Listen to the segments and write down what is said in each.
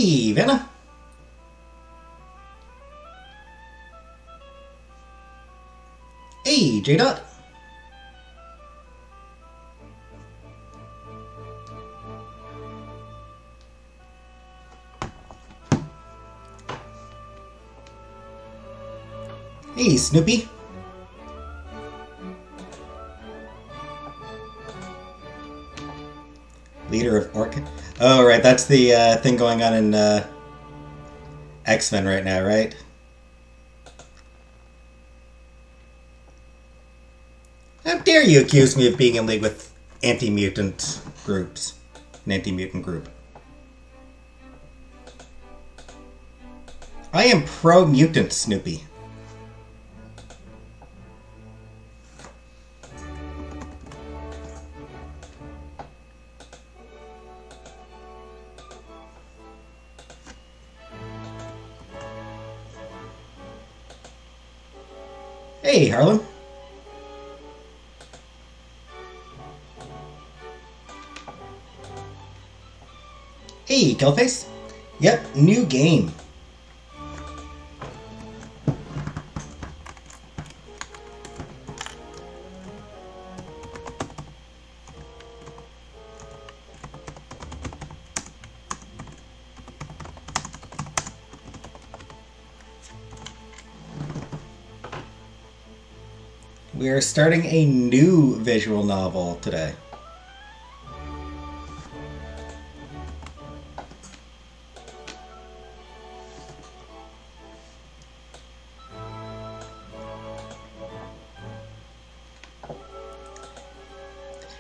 Hey, Vanna. Hey, J-Dot. Hey, Snoopy. Leader of Orchid. Oh, right, that's the thing going on in X-Men right now, right? How dare you accuse me of being in league with anti-mutant groups? An anti-mutant group. I am pro-mutant, Snoopy. Hey, Harlem. Hey, Killface. Yep, new game. We are starting a new visual novel today.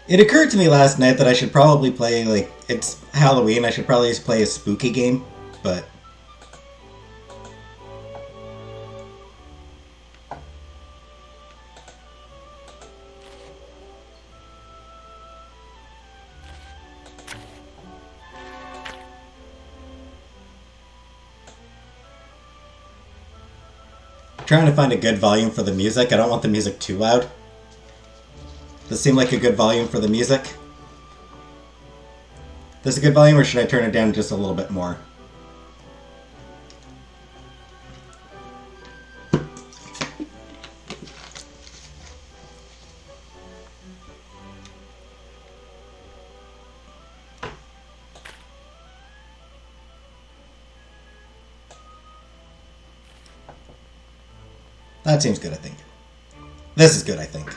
It occurred to me last night that I should probably play, like, it's Halloween, I should probably just play a spooky game, but... trying to find a good volume for the music. I don't want the music too loud. Does this seem like a good volume for the music? Is this a good volume, or should I turn it down just a little bit more? That seems good, I think. This is good, I think.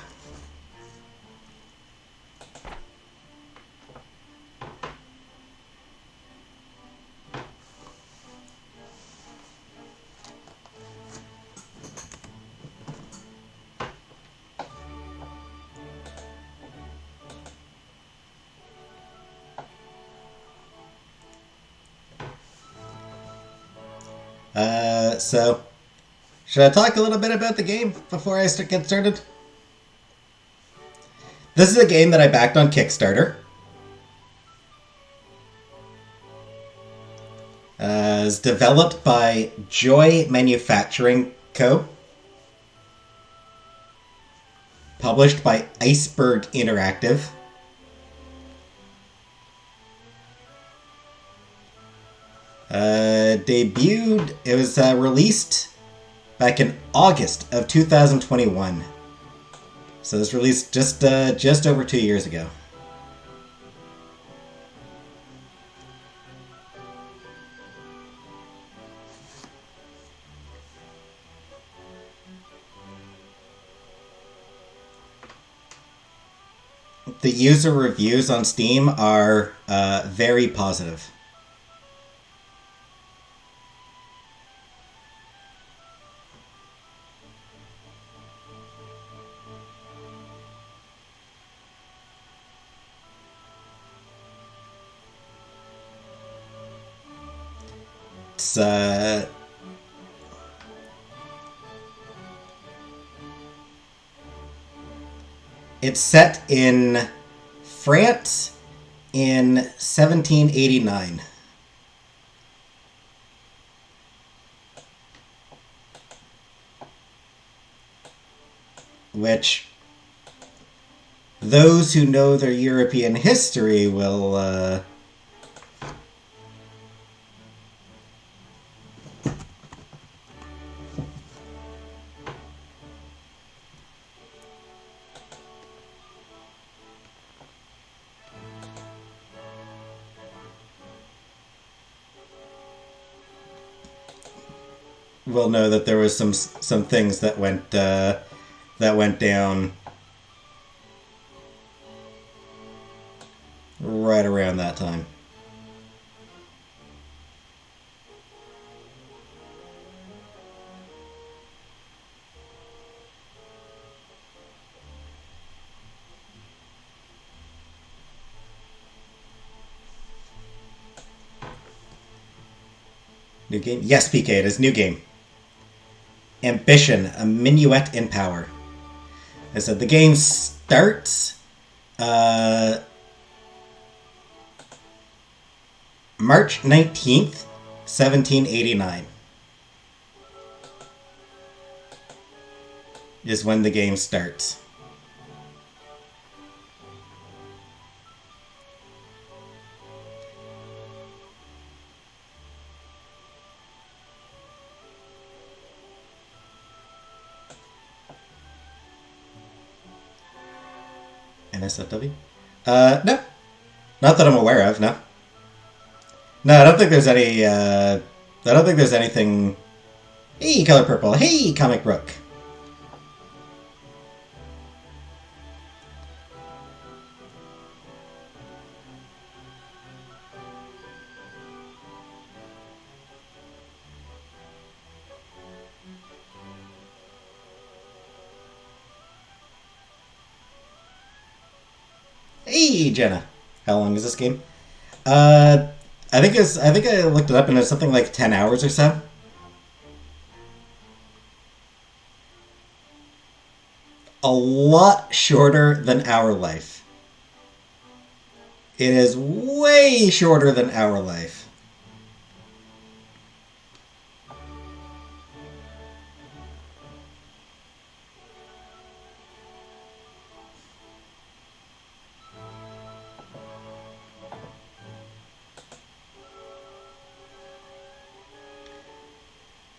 So, should I talk a little bit about the game before I get started? This is a game that I backed on Kickstarter. It's developed by Joy Manufacturing Co. Published by Iceberg Interactive. It was released back in August of 2021. So it was released just over 2 years ago. The user reviews on Steam are very positive. It's set in France in 1789. Which those who know their European history will will know that there was some things that went down right around that time. New game? Yes, PK, it is new game. Ambition, a minuet in power. I said the game starts March 19th, 1789. Is when the game starts. NSFW? No. Not that I'm aware of, no. No, I don't think there's any, I don't think there's anything... Hey, Color Purple. Hey, Comic Brook. Hey, Jenna. How long is this game? I think I looked it up and it's something like 10 hours or so. A lot shorter than Our Life. It is way shorter than Our Life.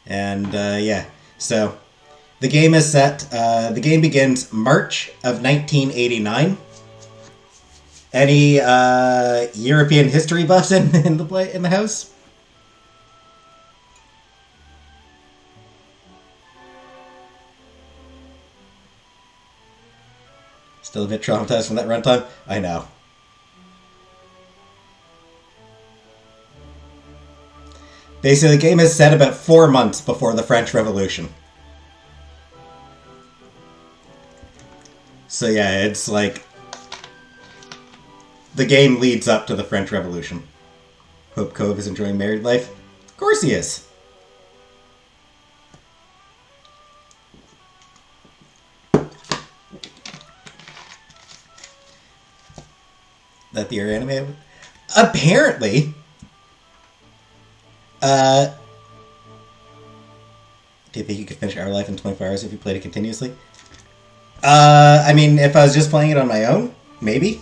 And yeah, so the game is set. The game begins March of 1989. Any European history buffs in the house? Still a bit traumatized from that runtime? I know. Basically, the game is set about 4 months before the French Revolution. So yeah, it's like... the game leads up to the French Revolution. Hope Cove is enjoying married life. Of course he is. That the anime? Apparently... do you think you could finish Our Life in 24 hours if you played it continuously? I mean, if I was just playing it on my own, maybe.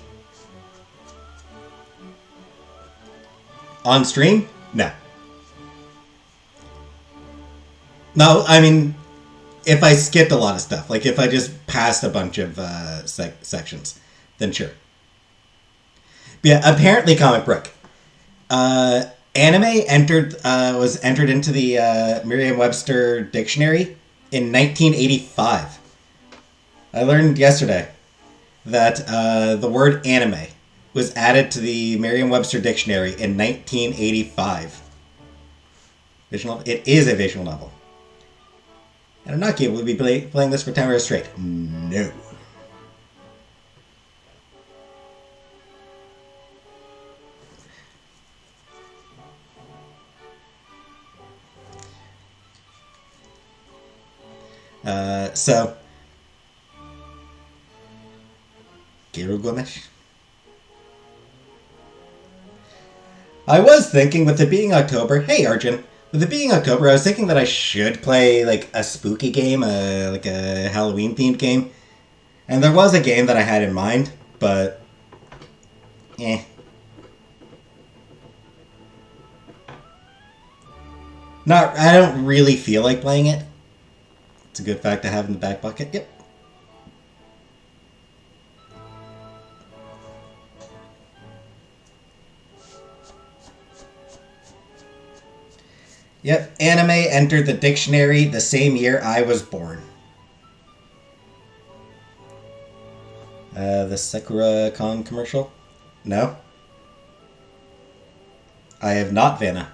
On stream? No. No, I mean, if I skipped a lot of stuff, like if I just passed a bunch of sections, then sure. But yeah, apparently Comic Brook. Anime was entered into the Merriam-Webster dictionary in 1985. I learned yesterday that the word anime was added to the Merriam-Webster dictionary in 1985. Visual novel? It is a visual novel. And I'm not capable of be playing this for 10 hours straight. No. So, Gilgamesh. I was thinking, with it being October, hey Arjun, with it being October, I was thinking that I should play like a spooky game, like a Halloween themed game. And there was a game that I had in mind, but I don't really feel like playing it. It's a good fact to have in the back pocket. Yep. Yep, anime entered the dictionary the same year I was born. The Sakura Con commercial? No? I have not, Vanna.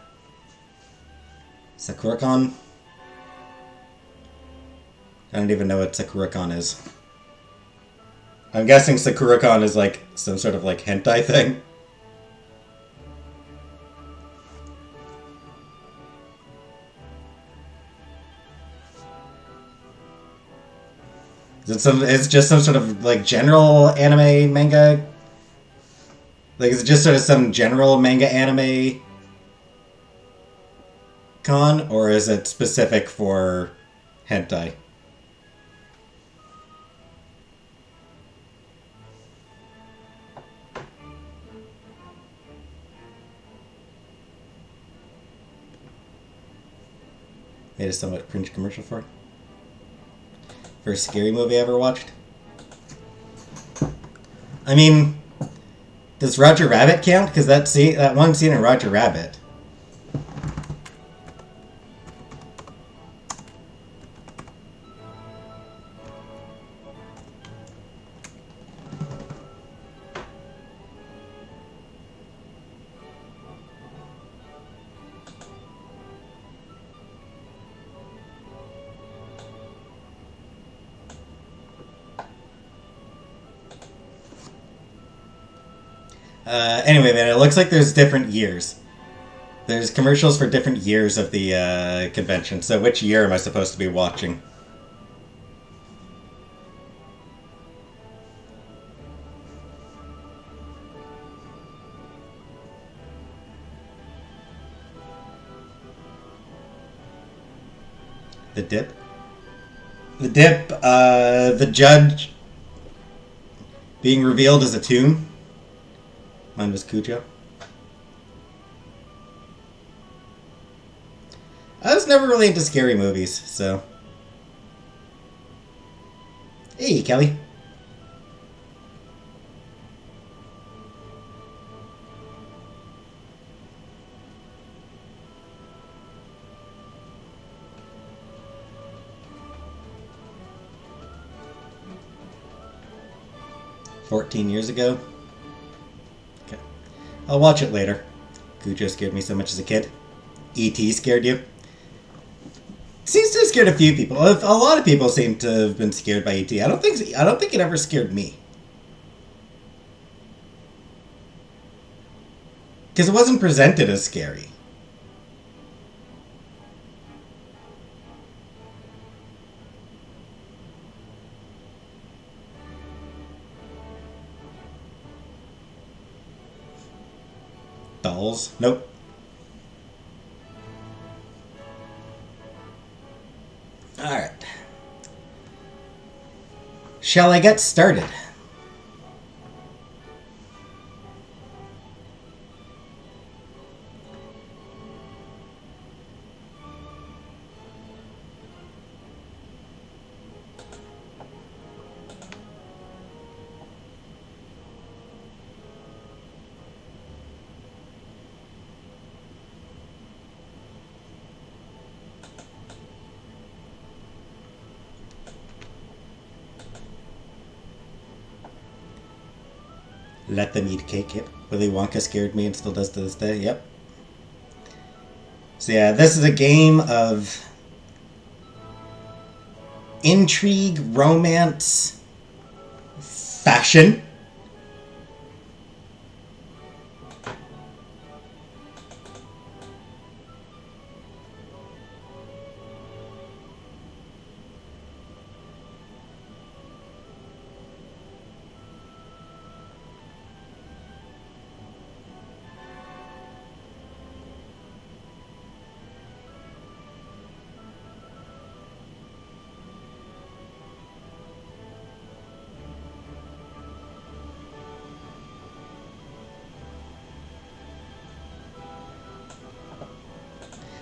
Sakura Con? I don't even know what Sakura Con is. I'm guessing Sakura Con is like some sort of like hentai thing. It's just some sort of like general anime manga? Like is it just sort of some general manga anime con, or is it specific for hentai? Made a somewhat cringe commercial for it. First scary movie I ever watched. I mean, does Roger Rabbit count? Because that one scene in Roger Rabbit. Anyway, man, it looks like there's different years. There's commercials for different years of the convention. So which year am I supposed to be watching? The dip? The dip, the judge being revealed as a tomb. Mine was Cujo. I was never really into scary movies, so. Hey, Kelly. $14 years ago. Okay. I'll watch it later. Cujo scared me so much as a kid. E.T. scared you? Seems to have scared a few people. A lot of people seem to have been scared by E.T. I don't think it ever scared me. Because it wasn't presented as scary. Dolls? Nope. Alright. Shall I get started? Let them eat cake. Yep. Willy Wonka scared me and still does to this day. Yep. So yeah, this is a game of intrigue, romance, fashion.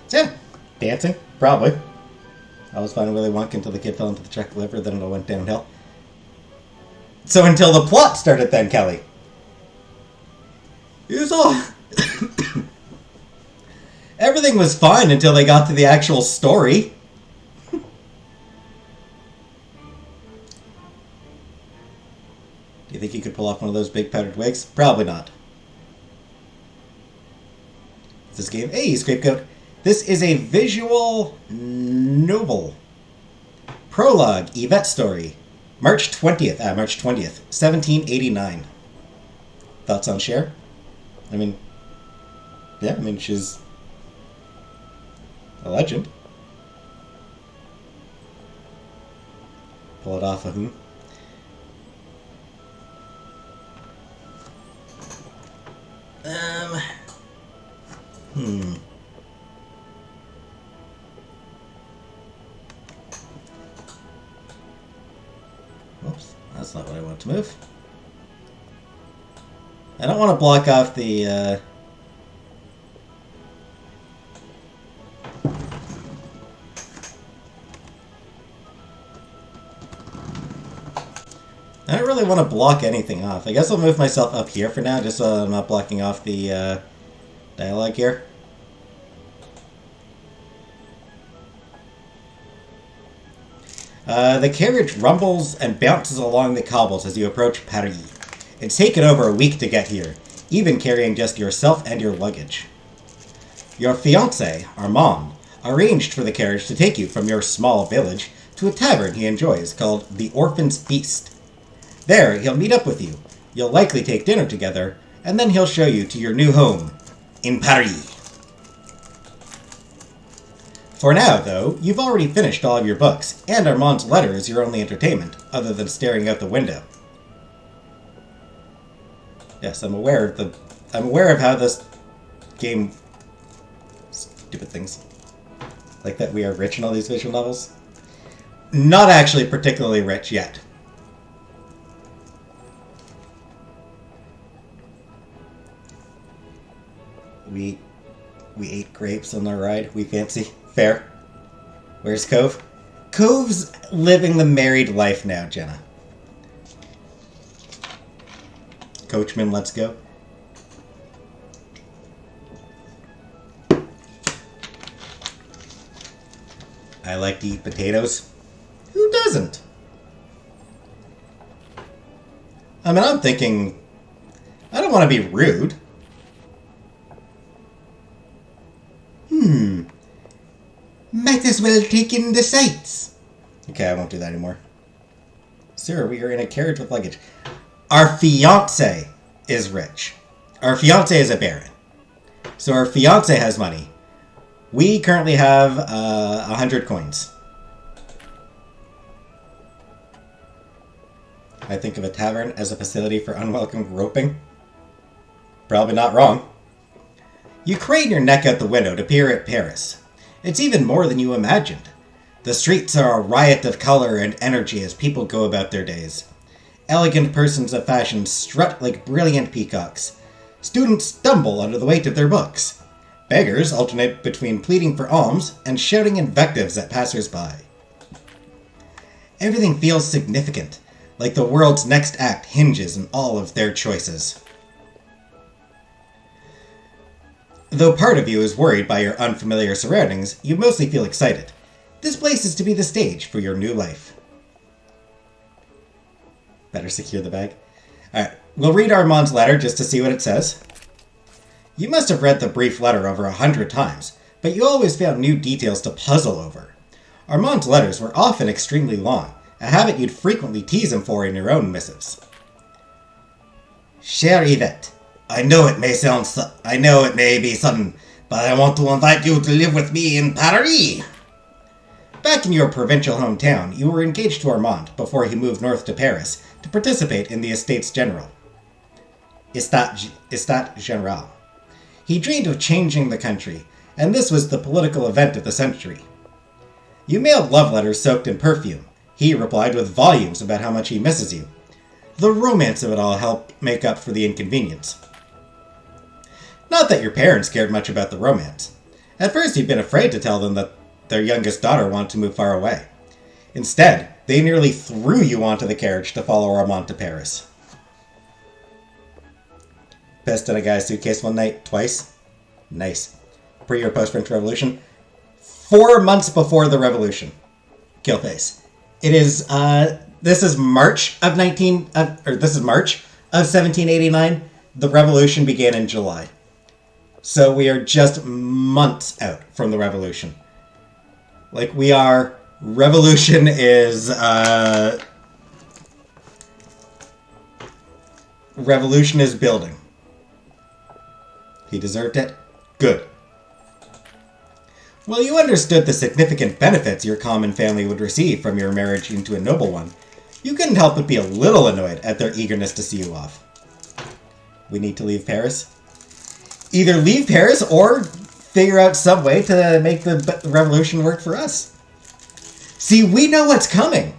So yeah, dancing, probably. I was finding Willy Wonka until the kid fell into the chocolate liver, then it all went downhill. So until the plot started then, Kelly. It was all... Everything was fine until they got to the actual story. Do you think you could pull off one of those big powdered wigs? Probably not. This game, hey, Scapegoat. This is a visual novel. Prologue, Yvette story. March 20th, 1789. Thoughts on Cher? I mean, yeah, she's a legend. Pull it off of whom? Whoops, that's not what I want to move. I don't want to block off the, I don't really want to block anything off. I guess I'll move myself up here for now, just so I'm not blocking off the, dialogue here. The carriage rumbles and bounces along the cobbles as you approach Paris. It's taken over a week to get here, even carrying just yourself and your luggage. Your fiancé, Armand, arranged for the carriage to take you from your small village to a tavern he enjoys called the Orphan's Feast. There, he'll meet up with you. You'll likely take dinner together, and then he'll show you to your new home in Paris. For now, though, you've already finished all of your books, and Armand's letter is your only entertainment, other than staring out the window. Yes, I'm aware of how this game... Stupid things. Like that we are rich in all these visual novels. Not actually particularly rich yet. We ate grapes on our ride. We fancy. Fair. Where's Cove? Cove's living the married life now, Jenna. Coachman, let's go. I like to eat potatoes. Who doesn't? I mean, I'm thinking... I don't want to be rude. Might as well take in the sights. Okay, I won't do that anymore. Sir, we are in a carriage with luggage. Our fiancé is rich. Our fiancé is a baron. So our fiancé has money. We currently have 100 coins. I think of a tavern as a facility for unwelcome groping. Probably not wrong. You crane your neck out the window to peer at Paris. It's even more than you imagined. The streets are a riot of color and energy as people go about their days. Elegant persons of fashion strut like brilliant peacocks. Students stumble under the weight of their books. Beggars alternate between pleading for alms and shouting invectives at passers-by. Everything feels significant, like the world's next act hinges on all of their choices. Though part of you is worried by your unfamiliar surroundings, you mostly feel excited. This place is to be the stage for your new life. Better secure the bag. Alright, we'll read Armand's letter just to see what it says. You must have read the brief letter over 100 times, but you always found new details to puzzle over. Armand's letters were often extremely long, a habit you'd frequently tease him for in your own missives. Chère Yvette, I know it may be sudden, but I want to invite you to live with me in Paris. Back in your provincial hometown, you were engaged to Armand before he moved north to Paris to participate in the Estates General. Estate General. He dreamed of changing the country, and this was the political event of the century. You mailed love letters soaked in perfume. He replied with volumes about how much he misses you. The romance of it all helped make up for the inconvenience. Not that your parents cared much about the romance. At first you'd been afraid to tell them that their youngest daughter wanted to move far away. Instead, they nearly threw you onto the carriage to follow Armand to Paris. Pissed in a guy's suitcase one night, twice? Nice. pre or post-French Revolution. 4 months before the Revolution. Killface. It is, this is March of 1789. The Revolution began in July. So we are just months out from the Revolution. Like, we are... Revolution is, Revolution is building. He deserved it. Good. Well, you understood the significant benefits your common family would receive from your marriage into a noble one. You couldn't help but be a little annoyed at their eagerness to see you off. We need to leave Paris. Either leave Paris or figure out some way to make the revolution work for us. See, we know what's coming.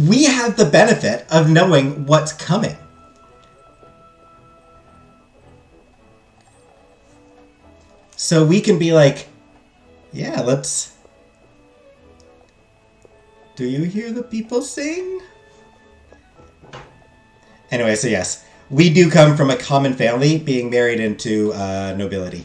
We have the benefit of knowing what's coming. So we can be like, yeah, let's... Do you hear the people sing? Anyway, so yes. We do come from a common family, being married into nobility.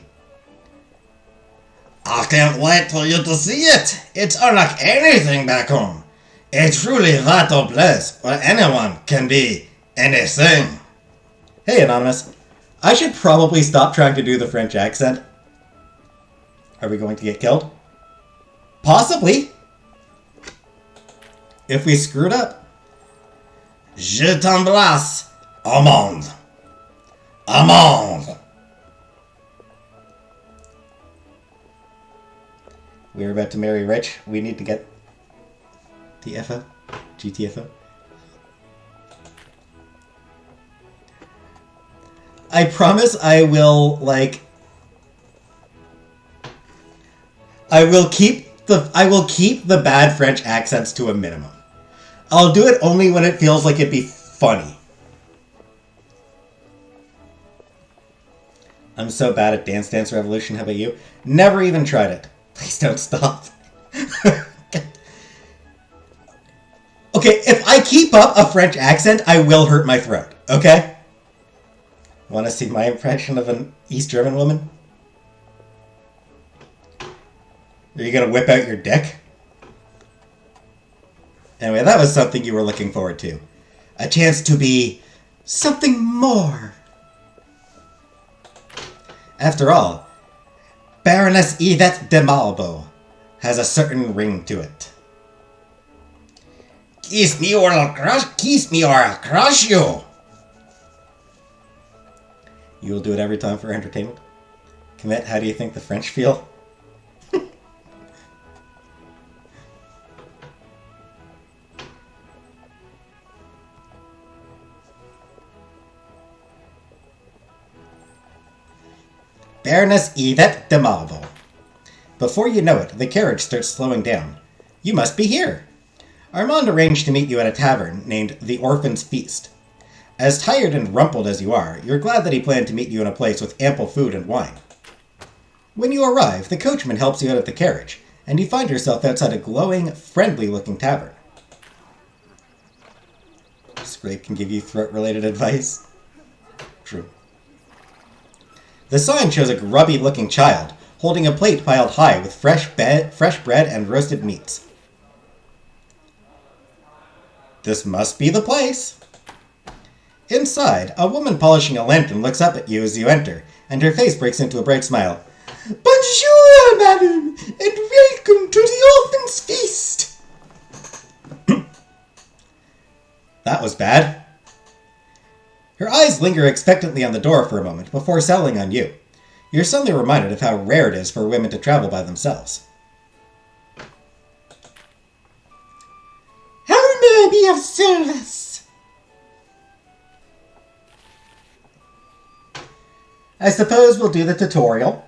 I can't wait for you to see it. It's unlike anything back home. It's truly that a place where anyone can be anything. Hey, Anonymous. I should probably stop trying to do the French accent. Are we going to get killed? Possibly. If we screwed up. Je t'embrasse, Amande. Amande. We're about to marry rich. We need to get TFO. GTFO. I promise I will, like... I will keep the bad French accents to a minimum. I'll do it only when it feels like it'd be funny. I'm so bad at Dance Dance Revolution. How about you? Never even tried it. Please don't stop. Okay, if I keep up a French accent, I will hurt my throat. Okay? Want to see my impression of an East German woman? Are you going to whip out your dick? Anyway, that was something you were looking forward to. A chance to be something more. After all, Baroness Yvette de Malbo has a certain ring to it. Kiss me or I'll crush you. You will do it every time for entertainment? Commit, how do you think the French feel? Baroness Yvette de Malvo. Before you know it, the carriage starts slowing down. You must be here. Armand arranged to meet you at a tavern named the Orphan's Feast. As tired and rumpled as you are, you're glad that he planned to meet you in a place with ample food and wine. When you arrive, the coachman helps you out of the carriage, and you find yourself outside a glowing, friendly-looking tavern. Scrape can give you throat-related advice. True. The sign shows a grubby-looking child, holding a plate piled high with fresh bread and roasted meats. This must be the place. Inside, a woman polishing a lantern looks up at you as you enter, and her face breaks into a bright smile. Bonjour, madam, and welcome to the Orphan's Feast. That was bad. Her eyes linger expectantly on the door for a moment before settling on you. You're suddenly reminded of how rare it is for women to travel by themselves. How may I be of service? I suppose we'll do the tutorial.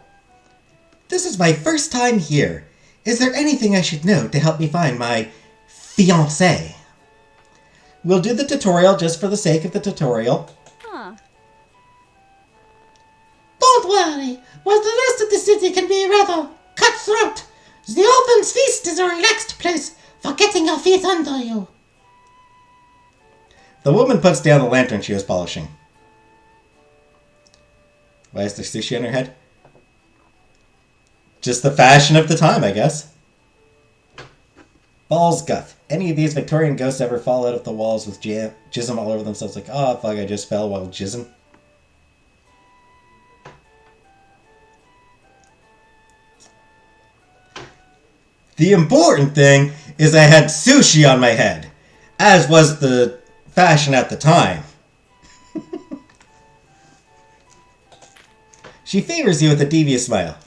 This is my first time here. Is there anything I should know to help me find my fiancé? We'll do the tutorial just for the sake of the tutorial. Don't worry. While the rest of the city can be rather cutthroat, the Orphan's Feast is a relaxed place for getting your feet under you. The woman puts down the lantern she was polishing. Why is there sushi on her head? Just the fashion of the time, I guess. Balls guff. Any of these Victorian ghosts ever fall out of the walls with jism all over themselves? Like, oh, fuck, I just fell while jizzing. The important thing is I had sushi on my head, as was the fashion at the time. She favors you with a devious smile.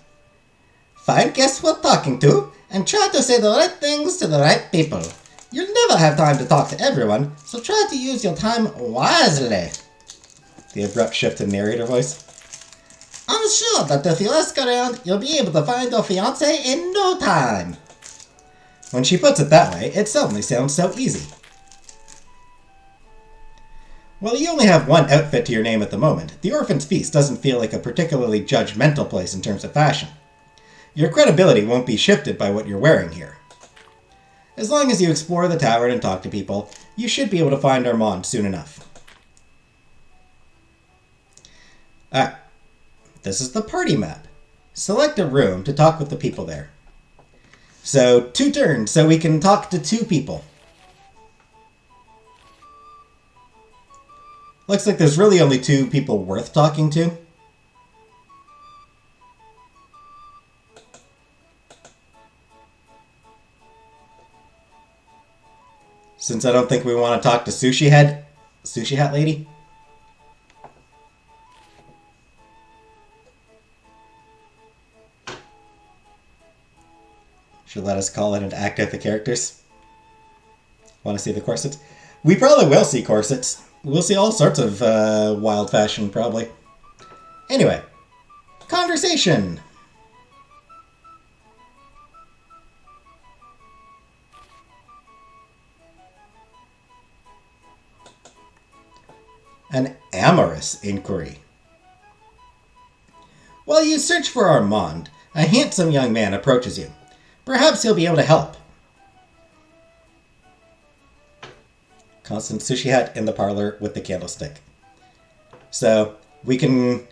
Find guests worth talking to, and try to say the right things to the right people. You'll never have time to talk to everyone, so try to use your time wisely. The abrupt shift in narrator voice. I'm sure that if you ask around, you'll be able to find your fiancé in no time. When she puts it that way, it suddenly sounds so easy. While you only have one outfit to your name at the moment, the Orphan's Feast doesn't feel like a particularly judgmental place in terms of fashion. Your credibility won't be shifted by what you're wearing here. As long as you explore the tavern and talk to people, you should be able to find Armand soon enough. Alright, this is the party map. Select a room to talk with the people there. So, 2 turns, so we can talk to 2 people. Looks like there's really only 2 people worth talking to. Since I don't think we want to talk to Sushi Hat Lady. Should let us call it an act out the characters. Want to see the corsets? We probably will see corsets. We'll see all sorts of wild fashion, probably. Anyway, conversation. An amorous inquiry. While you search for Armand, a handsome young man approaches you. Perhaps he'll be able to help. Constant Sushi Hat in the parlor with the candlestick. So, we can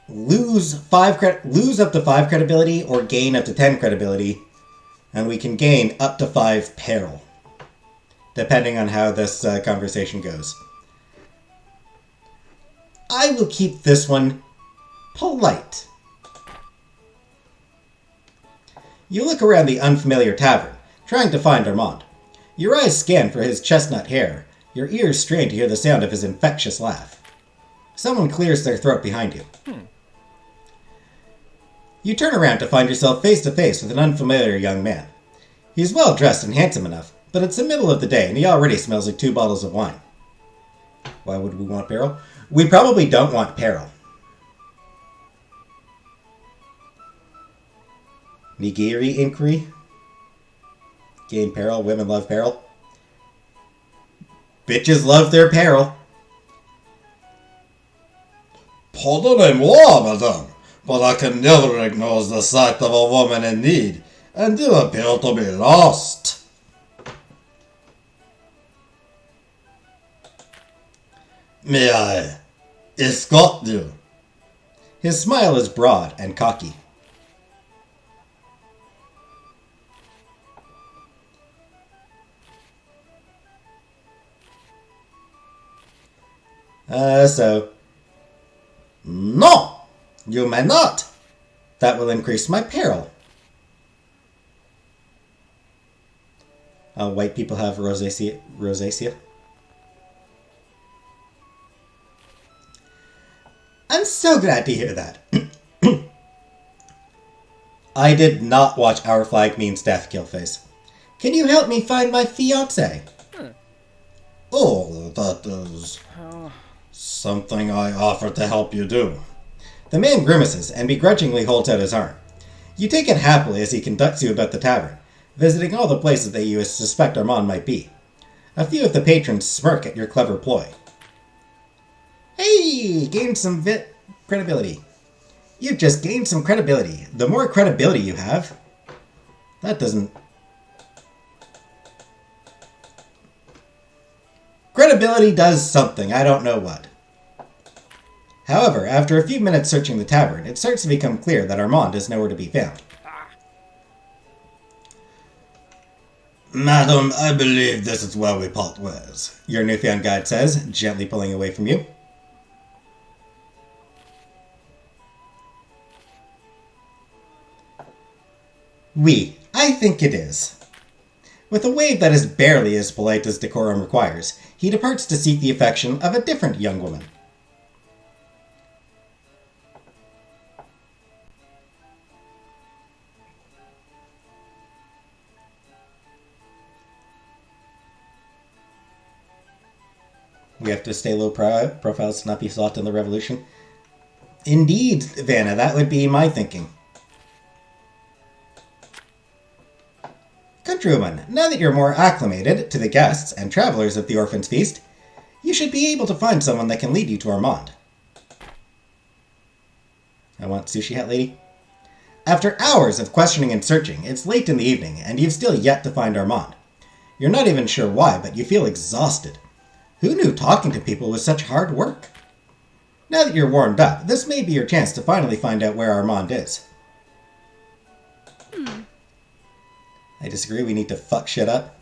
lose up to 5 credibility or gain up to 10 credibility, and we can gain up to 5 peril, depending on how this conversation goes. I will keep this one polite. You look around the unfamiliar tavern, trying to find Armand. Your eyes scan for his chestnut hair. Your ears strain to hear the sound of his infectious laugh. Someone clears their throat behind you. You turn around to find yourself face to face with an unfamiliar young man. He's well dressed and handsome enough, but it's the middle of the day and he already smells like 2 bottles of wine. Why would we want peril? We probably don't want peril. Nigiri inquiry. Gain peril. Women love peril. Bitches love their peril. Pardonnez-moi, madame, but I can never ignore the sight of a woman in need, and you appear to be lost. May I escort you? His smile is broad and cocky. No, you may not. That will increase my peril. White people have rosacea. I'm so glad to hear that. I did not watch Our Flag Means Death, Killface. Can you help me find my fiancé? Oh, that is something I offer to help you do. The man grimaces and begrudgingly holds out his arm. You take it happily as he conducts you about the tavern, visiting all the places that you suspect Armand might be. A few of the patrons smirk at your clever ploy. Hey, gained some credibility. You've just gained some credibility. The more credibility you have, that doesn't... Credibility does something, I don't know what. However, after a few minutes searching the tavern, it starts to become clear that Armand is nowhere to be found. Madam, I believe this is where we part ways, Your newfound guide says, gently pulling away from you. Oui, I think it is. With a wave that is barely as polite as decorum requires, he departs to seek the affection of a different young woman. We have to stay low profiles to not be sought in the revolution. Indeed, Vanna, that would be my thinking. Countrywoman, now that you're more acclimated to the guests and travelers at the Orphan's Feast, you should be able to find someone that can lead you to Armand. I want Sushi Hat Lady. After hours of questioning and searching, it's late in the evening, and you've still yet to find Armand. You're not even sure why, but you feel exhausted. Who knew talking to people was such hard work? Now that you're warmed up, this may be your chance to finally find out where Armand is. I disagree, we need to fuck shit up.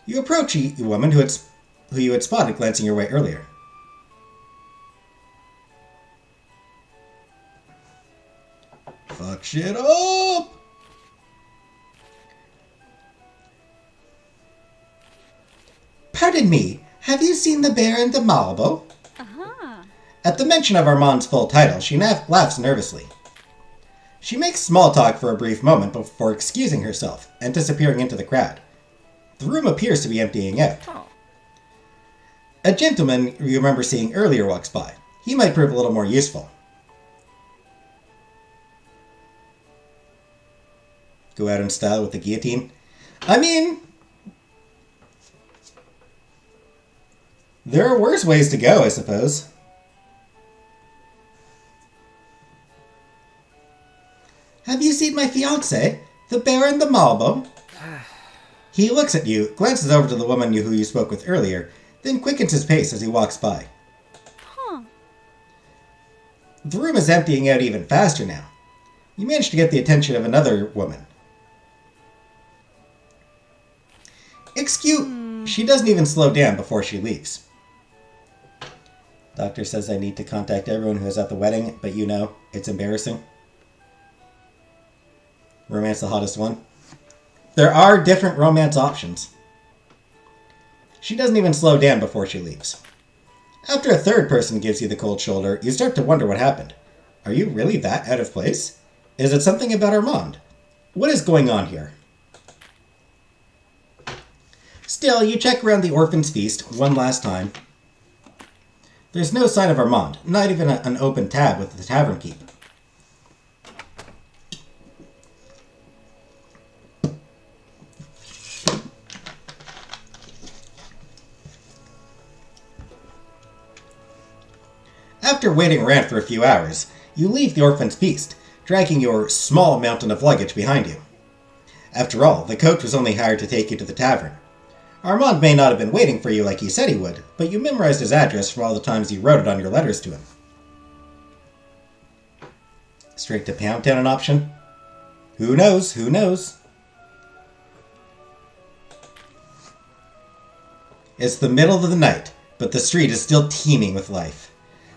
You approach a woman who you had spotted glancing your way earlier. Fuck shit up! Pardon me, have you seen the Baron de Malbo? At the mention of Armand's full title, she laughs nervously. She makes small talk for a brief moment before excusing herself and disappearing into the crowd. The room appears to be emptying out. A gentleman you remember seeing earlier walks by. He might prove a little more useful. Go out in style with the guillotine. I mean, there are worse ways to go, I suppose. Have you seen my fiancé, the Baron de Malbo? He looks at you, glances over to the woman who you spoke with earlier, then quickens his pace as he walks by. The room is emptying out even faster now. You manage to get the attention of another woman. Excuse... She doesn't even slow down before she leaves. Doctor says I need to contact everyone who is at the wedding, but you know, it's embarrassing. Romance the hottest one. There are different romance options. She doesn't even slow down before she leaves. After a third person gives you the cold shoulder, you start to wonder what happened. Are you really that out of place? Is it something about Armand? What is going on here? Still, you check around the Orphan's Feast one last time. There's no sign of Armand, not even an open tab with the tavern keep. After waiting around for a few hours, you leave the Orphan's Feast, dragging your small mountain of luggage behind you. After all, the coach was only hired to take you to the tavern. Armand may not have been waiting for you like he said he would, but you memorized his address from all the times you wrote it on your letters to him. Straight to Pound Town an option? Who knows? Who knows? It's the middle of the night, but the street is still teeming with life.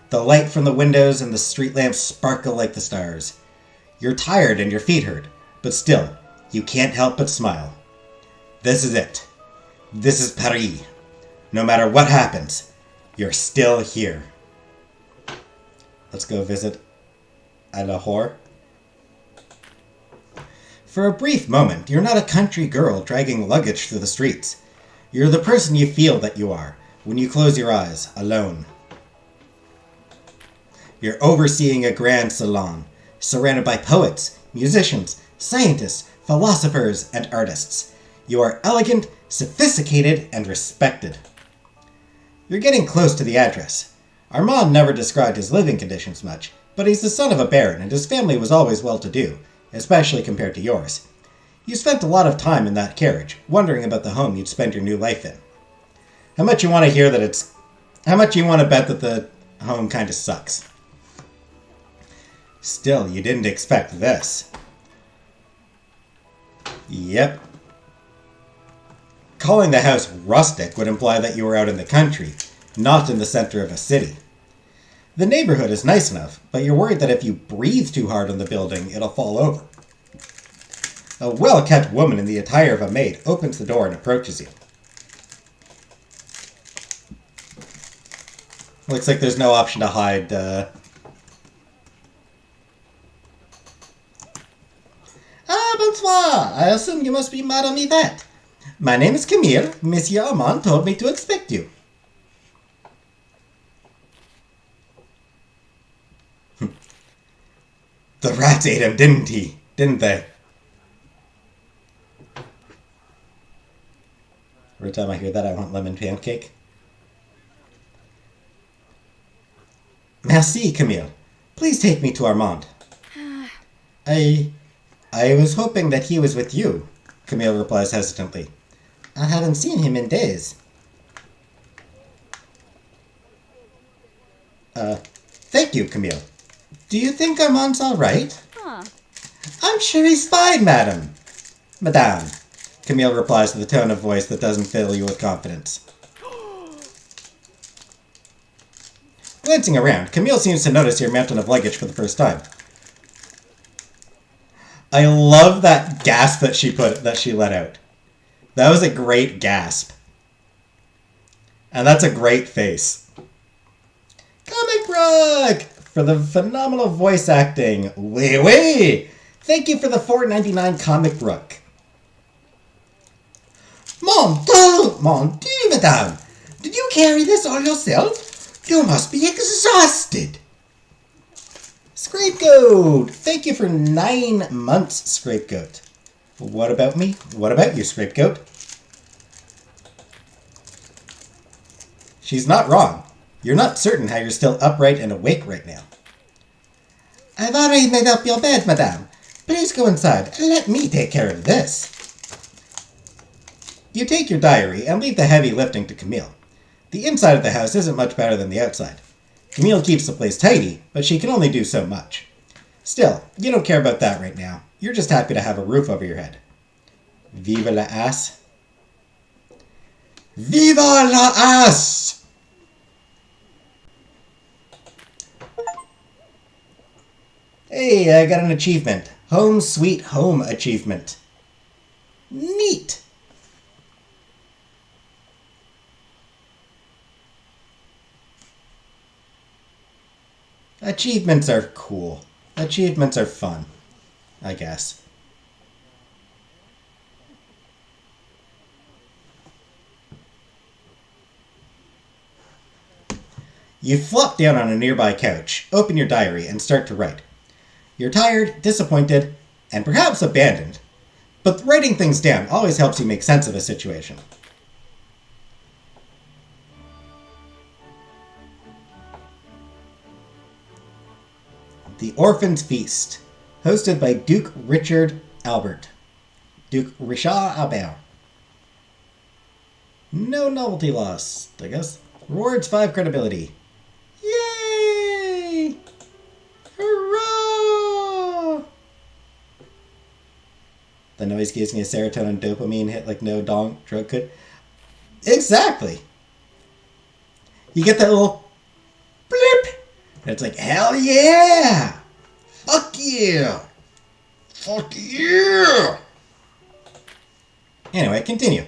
The light from the windows and the street lamps sparkle like the stars. You're tired and your feet hurt, but still, you can't help but smile. This is it. This is Paris. No matter what happens, you're still here. Let's go visit Lahore. For a brief moment, you're not a country girl dragging luggage through the streets. You're the person you feel that you are when you close your eyes, alone. You're overseeing a grand salon, surrounded by poets, musicians, scientists, philosophers, and artists. You are elegant, sophisticated, and respected. You're getting close to the address. Armand never described his living conditions much, but he's the son of a baron, and his family was always well-to-do, especially compared to yours. You spent a lot of time in that carriage, wondering about the home you'd spend your new life in. How much you want to bet that the home kind of sucks? Still, you didn't expect this. Yep. Calling the house rustic would imply that you were out in the country, not in the center of a city. The neighborhood is nice enough, but you're worried that if you breathe too hard on the building, it'll fall over. A well-kept woman in the attire of a maid opens the door and approaches you. Looks like there's no option to hide. Bonsoir. I assume you must be Madame Yvette. My name is Camille. Monsieur Armand told me to expect you. The rats ate him, didn't they? Every time I hear that, I want lemon pancake. Merci, Camille. Please take me to Armand. I was hoping that he was with you, Camille replies hesitantly. I haven't seen him in days. Thank you, Camille. Do you think Armand's all right? I'm sure he's fine, madame. Madame, Camille replies with a tone of voice that doesn't fill you with confidence. Glancing around, Camille seems to notice your mountain of luggage for the first time. I love that gasp that she let out. That was a great gasp. And that's a great face. Comic Rock! For the phenomenal voice acting. Oui! Thank you for the $4.99 Comic Rook. Mon Dieu, madame! Did you carry this all yourself? You must be exhausted. Scapegoat! Thank you for 9 months, Scapegoat. What about me? What about you, Scapegoat? She's not wrong. You're not certain how you're still upright and awake right now. I've already made up your bed, madame. Please go inside and let me take care of this. You take your diary and leave the heavy lifting to Camille. The inside of the house isn't much better than the outside. Camille keeps the place tidy, but she can only do so much. Still, you don't care about that right now. You're just happy to have a roof over your head. Viva la ass. Viva la ass! Hey, I got an achievement. Home Sweet Home achievement. Neat! Achievements are cool. Achievements are fun, I guess. You flop down on a nearby couch, open your diary, and start to write. You're tired, disappointed, and perhaps abandoned. But writing things down always helps you make sense of a situation. The Orphan's Feast, hosted by Duke Richard Albert. Duke Richard Albert. No novelty loss, I guess. Rewards 5 credibility. Yay! Hurrah! The noise gives me a serotonin dopamine hit like no drug could. Exactly! You get that little blip! And it's like, hell yeah! Fuck yeah! Fuck yeah! Anyway, continue.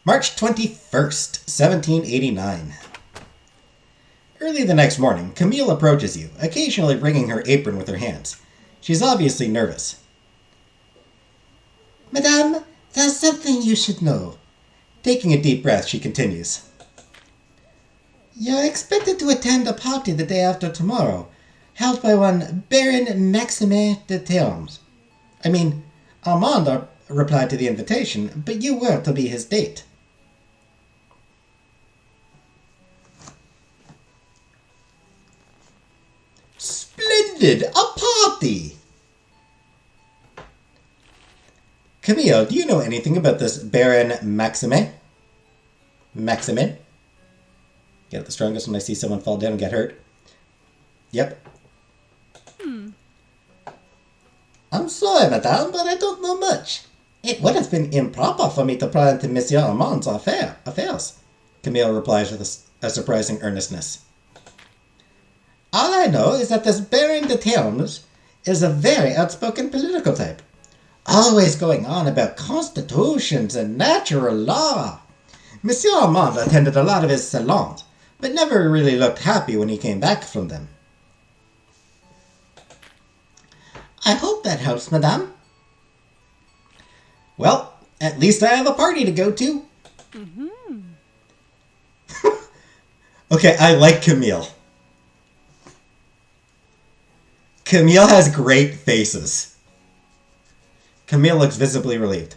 March 21st, 1789. Early the next morning, Camille approaches you, occasionally wringing her apron with her hands. She's obviously nervous. Madame, there's something you should know. Taking a deep breath, she continues. You're expected to attend a party the day after tomorrow, held by one Baron Maxime de Termes. Armand replied to the invitation, but you were to be his date. Splendid! A party! Camille, do you know anything about this Baron Maxime? Maxime? Get the strongest when I see someone fall down and get hurt. Yep. sorry, madame, but I don't know much. It would have been improper for me to pry into Monsieur Armand's affairs, Camille replies with a surprising earnestness. All I know is that this Baron de Termes is a very outspoken political type, always going on about constitutions and natural law. Monsieur Armand attended a lot of his salons, but never really looked happy when he came back from them. I hope that helps, madame. Well, at least I have a party to go to. Okay, I like Camille. Camille has great faces. Camille looks visibly relieved.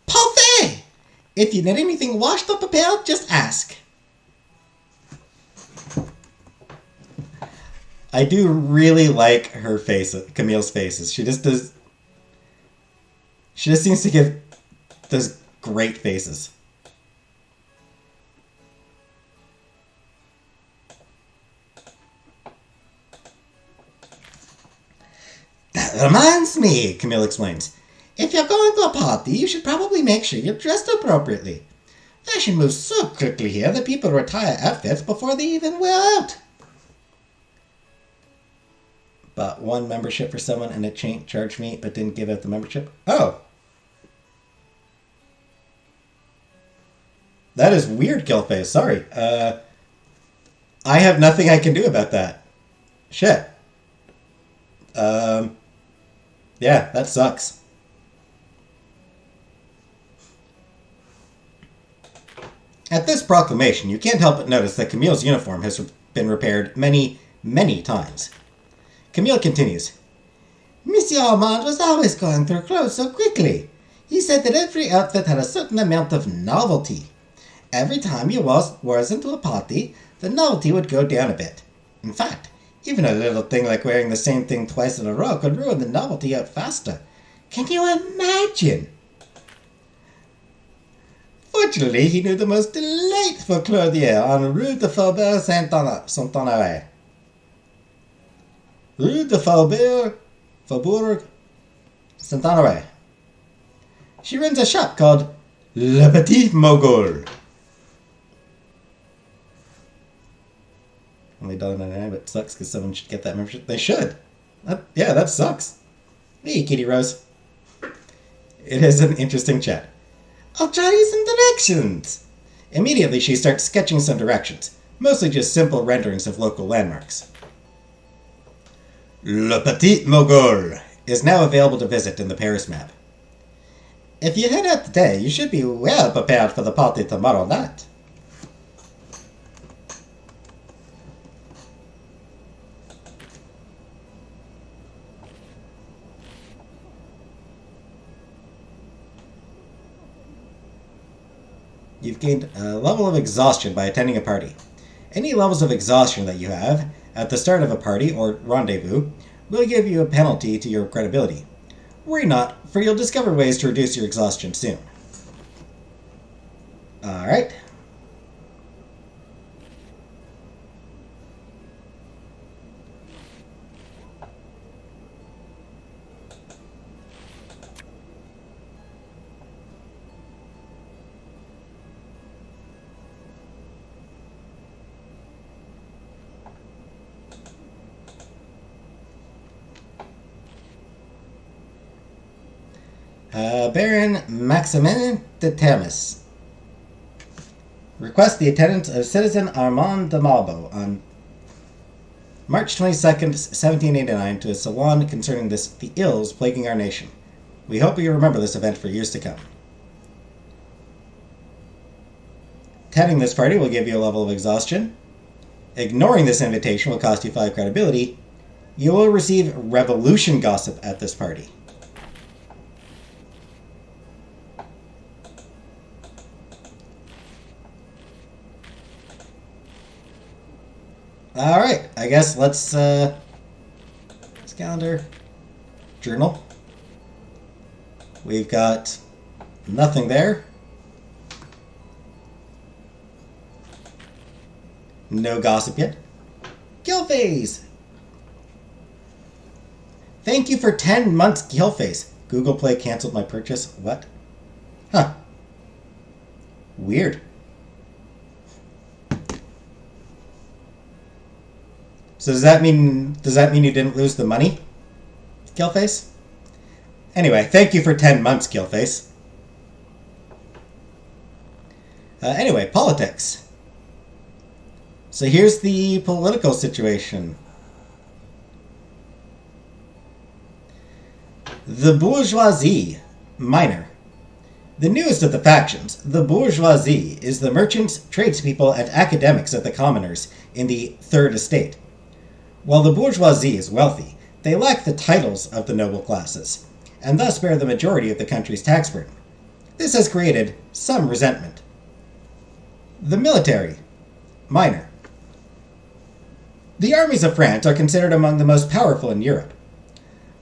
Parfait! If you need anything washed or prepared, just ask. I do really like her face, Camille's faces. She just seems to give those great faces. That reminds me, Camille explains. If you're going to a party, you should probably make sure you're dressed appropriately. Fashion moves so quickly here that people retire outfits before they even wear out. Bought one membership for someone and it charged me but didn't give out the membership. Oh. That is weird, Killface. Sorry. I have nothing I can do about that. Shit. Yeah, that sucks. At this proclamation, you can't help but notice that Camille's uniform has been repaired many, many times. Camille continues. Monsieur Armand was always going through clothes so quickly. He said that every outfit had a certain amount of novelty. Every time you wore into a party, the novelty would go down a bit. In fact, even a little thing like wearing the same thing twice in a row could ruin the novelty out faster. Can you imagine? Fortunately, he knew the most delightful clothier on Rue de Faubourg Saint-Honoré. Rue de Faubourg Saint-Honoré. She runs a shop called Le Petit Mogul. Only $1.99, but it sucks because someone should get that membership. They should. Yeah, that sucks. Hey, Kitty Rose. It is an interesting chat. I'll try you some directions. Immediately, she starts sketching some directions, mostly just simple renderings of local landmarks. Le Petit Mogul is now available to visit in the Paris map. If you head out today, you should be well prepared for the party tomorrow night. You've gained a level of exhaustion by attending a party. Any levels of exhaustion that you have at the start of a party or rendezvous will give you a penalty to your credibility. Worry not, for you'll discover ways to reduce your exhaustion soon. Alright. Baron Maximin de Termes. Request the attendance of Citizen Armand de Malbo on March 22nd, 1789 to a salon concerning the ills plaguing our nation. We hope you remember this event for years to come. Attending this party will give you a level of exhaustion. Ignoring this invitation will cost you 5 credibility. You will receive revolution gossip at this party. Alright, I guess let's calendar. Journal. We've got nothing there. No gossip yet. Kill phase! Thank you for 10 months, Killface. Google Play canceled my purchase. What? Huh. Weird. So does that mean you didn't lose the money, Killface? Anyway, thank you for 10 months, Killface. Anyway, politics. So here's the political situation. The bourgeoisie, minor. The newest of the factions, the bourgeoisie, is the merchants, tradespeople, and academics of the commoners in the Third Estate. While the bourgeoisie is wealthy, they lack the titles of the noble classes, and thus bear the majority of the country's tax burden. This has created some resentment. The military, minor. The armies of France are considered among the most powerful in Europe.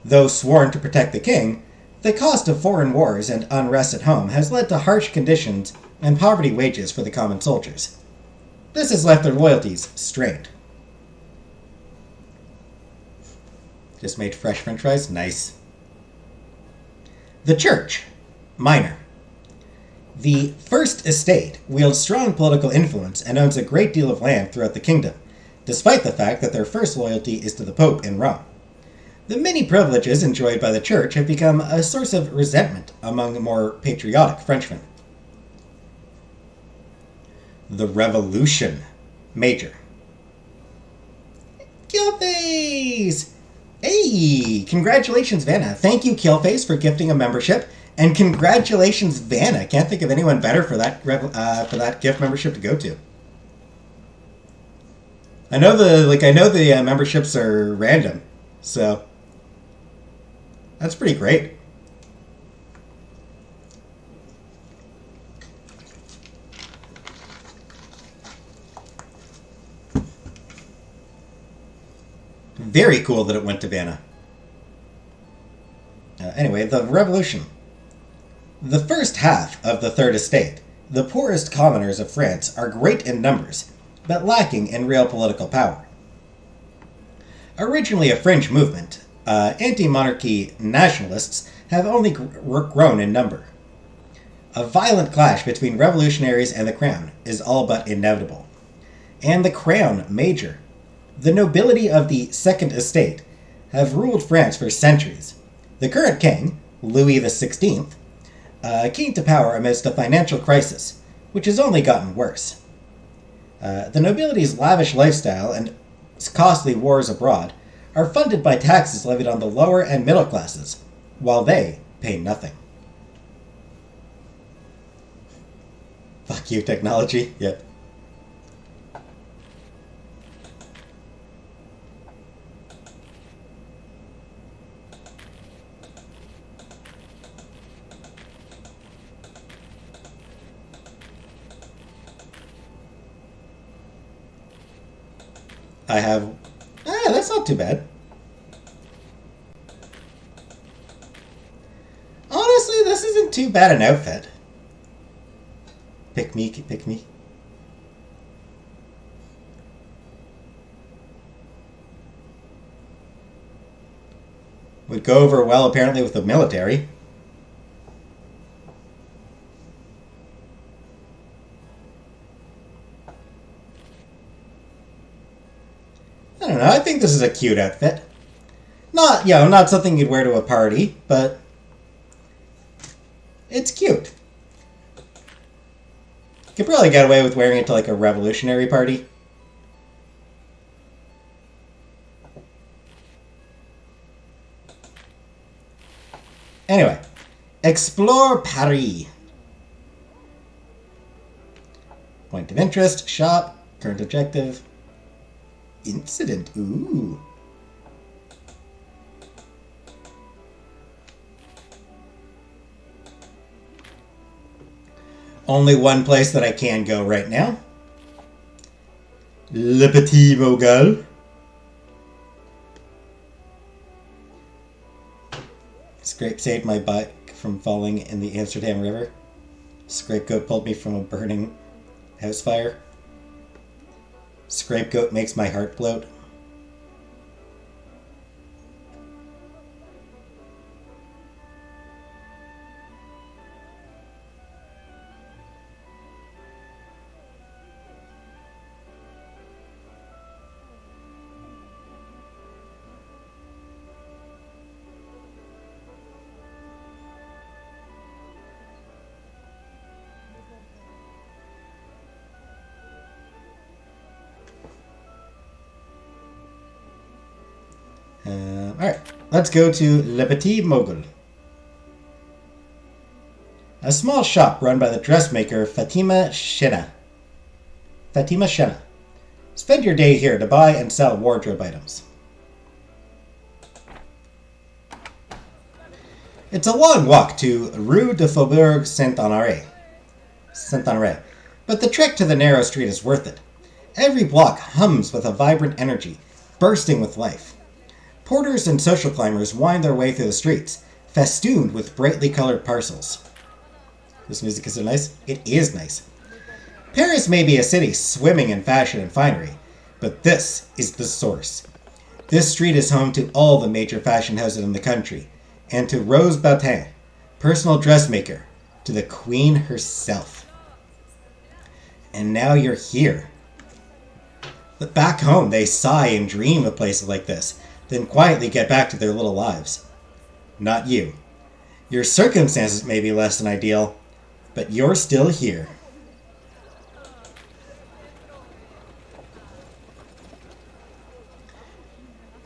Though sworn to protect the king, the cost of foreign wars and unrest at home has led to harsh conditions and poverty wages for the common soldiers. This has left their loyalties strained. Just made fresh french fries? Nice. The church, minor. The First Estate wields strong political influence and owns a great deal of land throughout the kingdom, despite the fact that their first loyalty is to the Pope in Rome. The many privileges enjoyed by the church have become a source of resentment among more patriotic Frenchmen. The Revolution, major. Killface! Hey! Congratulations, Vanna. Thank you, Killface, for gifting a membership. And congratulations, Vanna. Can't think of anyone better for that gift membership to go to. I know the memberships are random, so that's pretty great. Very cool that it went to Vanna. Anyway, the Revolution. The first half of the Third Estate, the poorest commoners of France, are great in numbers, but lacking in real political power. Originally a fringe movement, anti-monarchy nationalists have only grown in number. A violent clash between revolutionaries and the crown is all but inevitable. And the crown, major. The nobility of the Second Estate have ruled France for centuries. The current king, Louis XVI, came to power amidst a financial crisis, which has only gotten worse. The nobility's lavish lifestyle and costly wars abroad are funded by taxes levied on the lower and middle classes, while they pay nothing. Fuck you, technology. Yep. I have... that's not too bad. Honestly, this isn't too bad an outfit. Pick me, pick me. Would go over well, apparently, with the military. I don't know, I think this is a cute outfit. Not something you'd wear to a party, but it's cute. You could probably get away with wearing it to like a revolutionary party. Anyway, explore Paris. Point of interest, shop, current objective. Incident, ooh. Only one place that I can go right now. Le Petit Mogul. Scrape saved my bike from falling in the Amsterdam River. Scapegoat pulled me from a burning house fire. Scapegoat makes my heart bloat. Alright, let's go to Le Petit Mogul. A small shop run by the dressmaker Fatima Shenna. Fatima Shenna. Spend your day here to buy and sell wardrobe items. It's a long walk to Rue de Faubourg Saint-Honoré. But the trek to the narrow street is worth it. Every block hums with a vibrant energy, bursting with life. Porters and social climbers wind their way through the streets, festooned with brightly colored parcels. This music is so nice. It is nice. Paris may be a city swimming in fashion and finery, but this is the source. This street is home to all the major fashion houses in the country, and to Rose Batin, personal dressmaker, to the queen herself. And now you're here. But back home, they sigh and dream of places like this, then quietly get back to their little lives. Not you. Your circumstances may be less than ideal, but you're still here.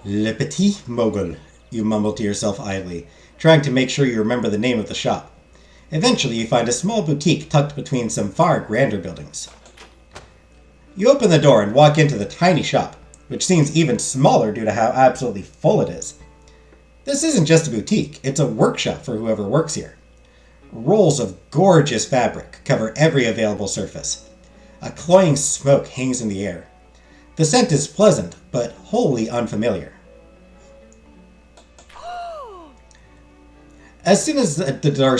Le Petit Mogul, you mumble to yourself idly, trying to make sure you remember the name of the shop. Eventually, you find a small boutique tucked between some far grander buildings. You open the door and walk into the tiny shop, which seems even smaller due to how absolutely full it is. This isn't just a boutique, it's a workshop for whoever works here. Rolls of gorgeous fabric cover every available surface. A cloying smoke hangs in the air. The scent is pleasant, but wholly unfamiliar. As soon as the door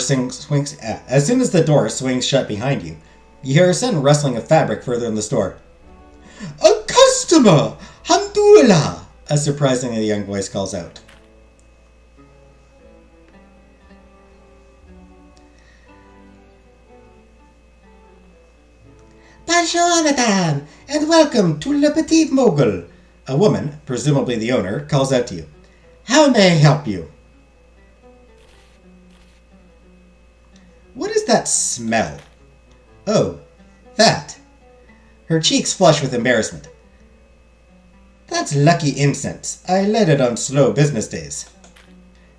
swings shut behind you, you hear a sudden rustling of fabric further in the store. "A customer! Hamdulillah!" a surprisingly young voice calls out. "Bonjour, madame, and welcome to Le Petit Mogul," a woman, presumably the owner, calls out to you. "How may I help you?" What is that smell? Oh, that. Her cheeks flush with embarrassment. "That's lucky incense. I light it on slow business days."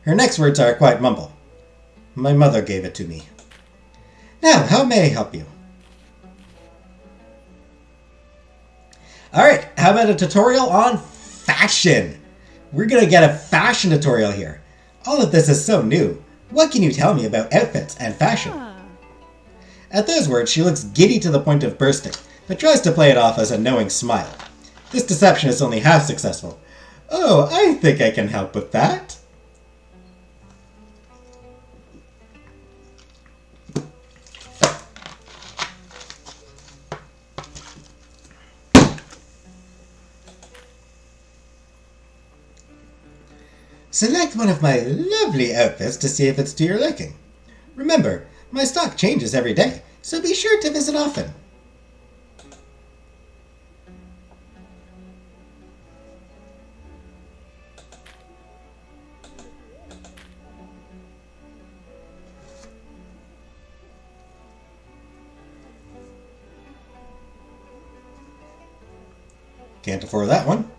Her next words are a quiet mumble. "My mother gave it to me." "Now, how may I help you?" Alright, how about a tutorial on fashion? We're gonna get a fashion tutorial here. All of this is so new. What can you tell me about outfits and fashion? At those words, she looks giddy to the point of bursting, but tries to play it off as a knowing smile. This deception is only half successful. "Oh, I think I can help with that." Select one of my lovely outfits to see if it's to your liking. Remember, my stock changes every day, so be sure to visit often. Can't afford that one.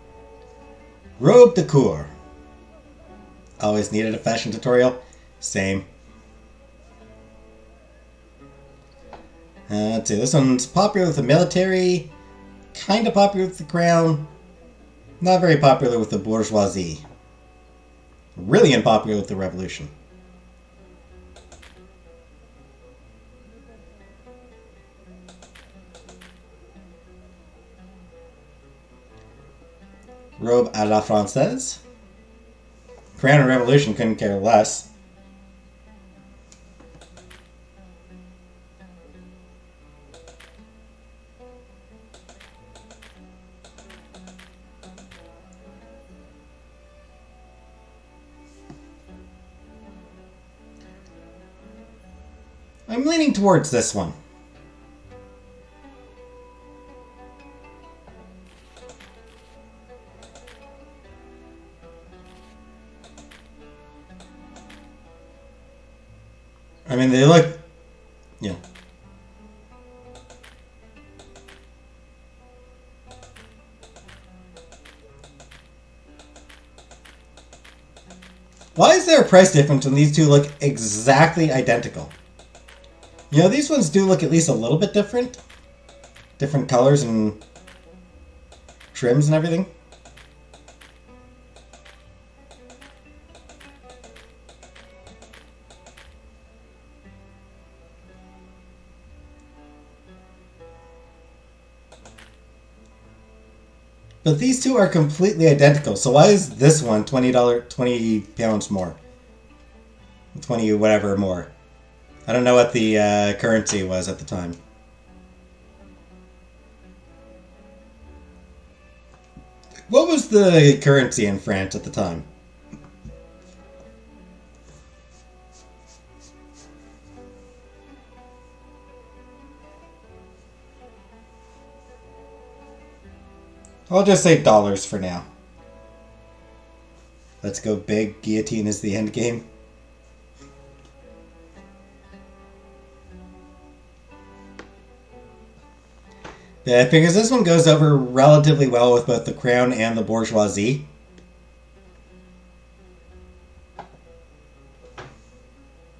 Robe de cour. Always needed a fashion tutorial? Same. Let's see, this one's popular with the military, kind of popular with the crown, not very popular with the bourgeoisie. Really unpopular with the revolution. Robe à la française. Crown and revolution couldn't care less. I'm leaning towards this one. I mean, they look, yeah. Why is there a price difference when these two look exactly identical? You know, these ones do look at least a little bit different. Different colors and trims and everything. But these two are completely identical. So why is this one £20 more? 20 whatever more. I don't know what the currency was at the time. What was the currency in France at the time? I'll just say dollars for now. Let's go big. Guillotine is the end game. Yeah, because this one goes over relatively well with both the crown and the bourgeoisie.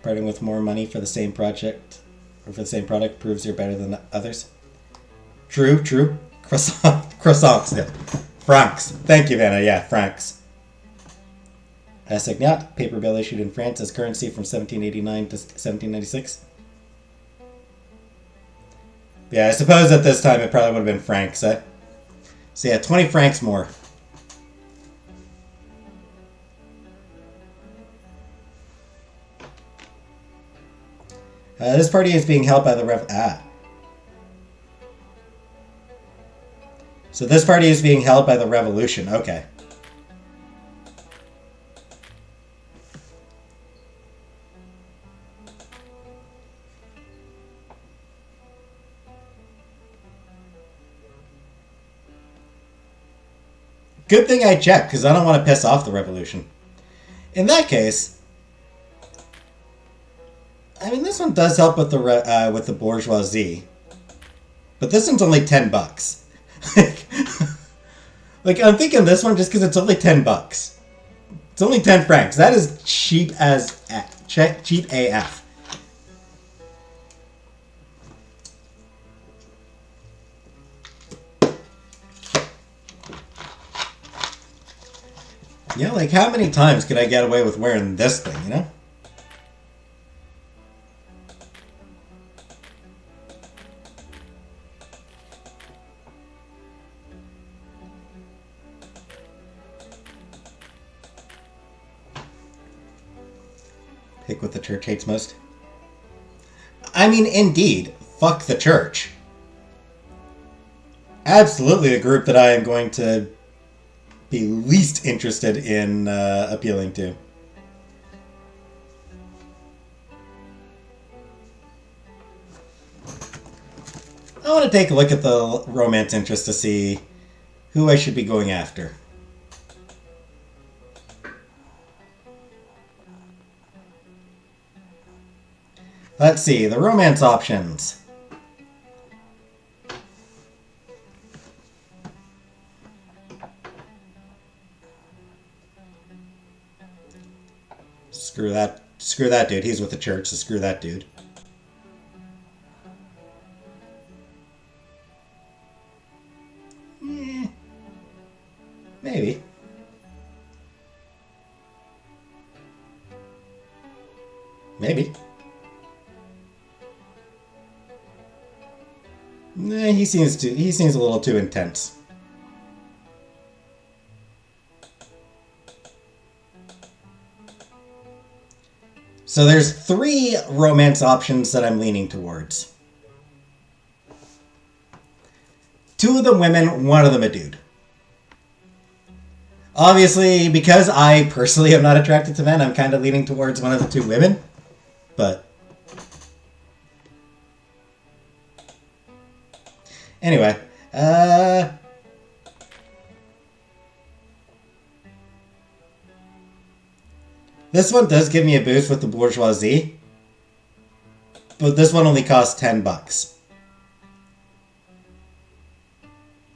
Parting with more money for the same project or for the same product proves you're better than others. True, true. Croissants, yeah. Francs. Thank you, Vanna. Yeah, francs. Assignat, paper bill issued in France as currency from 1789 to 1796. Yeah, I suppose at this time it probably would have been francs, eh? So yeah, 20 francs more. This party is being held by the So this party is being held by the revolution. Okay. Good thing I checked, because I don't want to piss off the revolution. In that case, I mean, this one does help with the bourgeoisie, but this one's only $10. Like, I'm thinking this one just because it's only $10. It's only 10 francs. That is cheap as cheap AF. Yeah, like how many times could I get away with wearing this thing, you know? Pick what the church hates most. I mean, indeed, fuck the church. Absolutely the group that I am going to be least interested in appealing to. I want to take a look at the romance interest to see who I should be going after. Let's see, the romance options. Screw that dude. He's with the church, so screw that dude. Maybe. Maybe. Nah, he seems a little too intense. So there's 3 romance options that I'm leaning towards. 2 of them women, 1 of them a dude. Obviously, because I personally am not attracted to men, I'm kind of leaning towards 1 of the 2 women. But anyway, this one does give me a boost with the bourgeoisie, but this one only costs $10.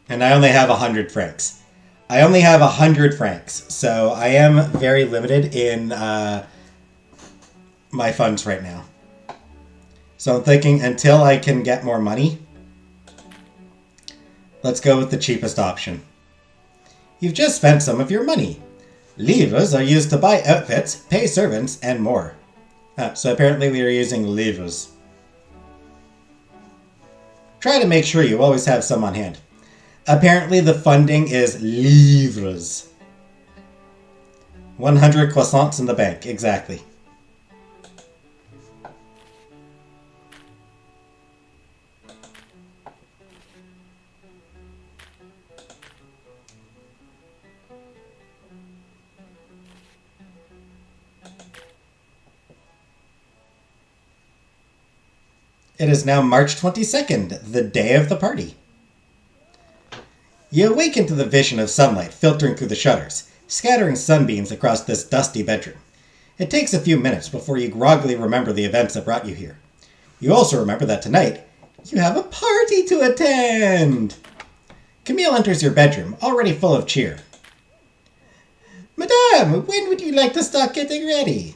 And I only have 100 francs. I only have 100 francs, so I am very limited in my funds right now. So I'm thinking until I can get more money, let's go with the cheapest option. You've just spent some of your money. Livres are used to buy outfits, pay servants, and more. So apparently we are using livres. Try to make sure you always have some on hand. Apparently the funding is livres. 100 croissants in the bank, exactly. It is now March 22nd, the day of the party. You awaken to the vision of sunlight filtering through the shutters, scattering sunbeams across this dusty bedroom. It takes a few minutes before you groggily remember the events that brought you here. You also remember that tonight, you have a party to attend! Camille enters your bedroom, already full of cheer. Madame, when would you like to start getting ready?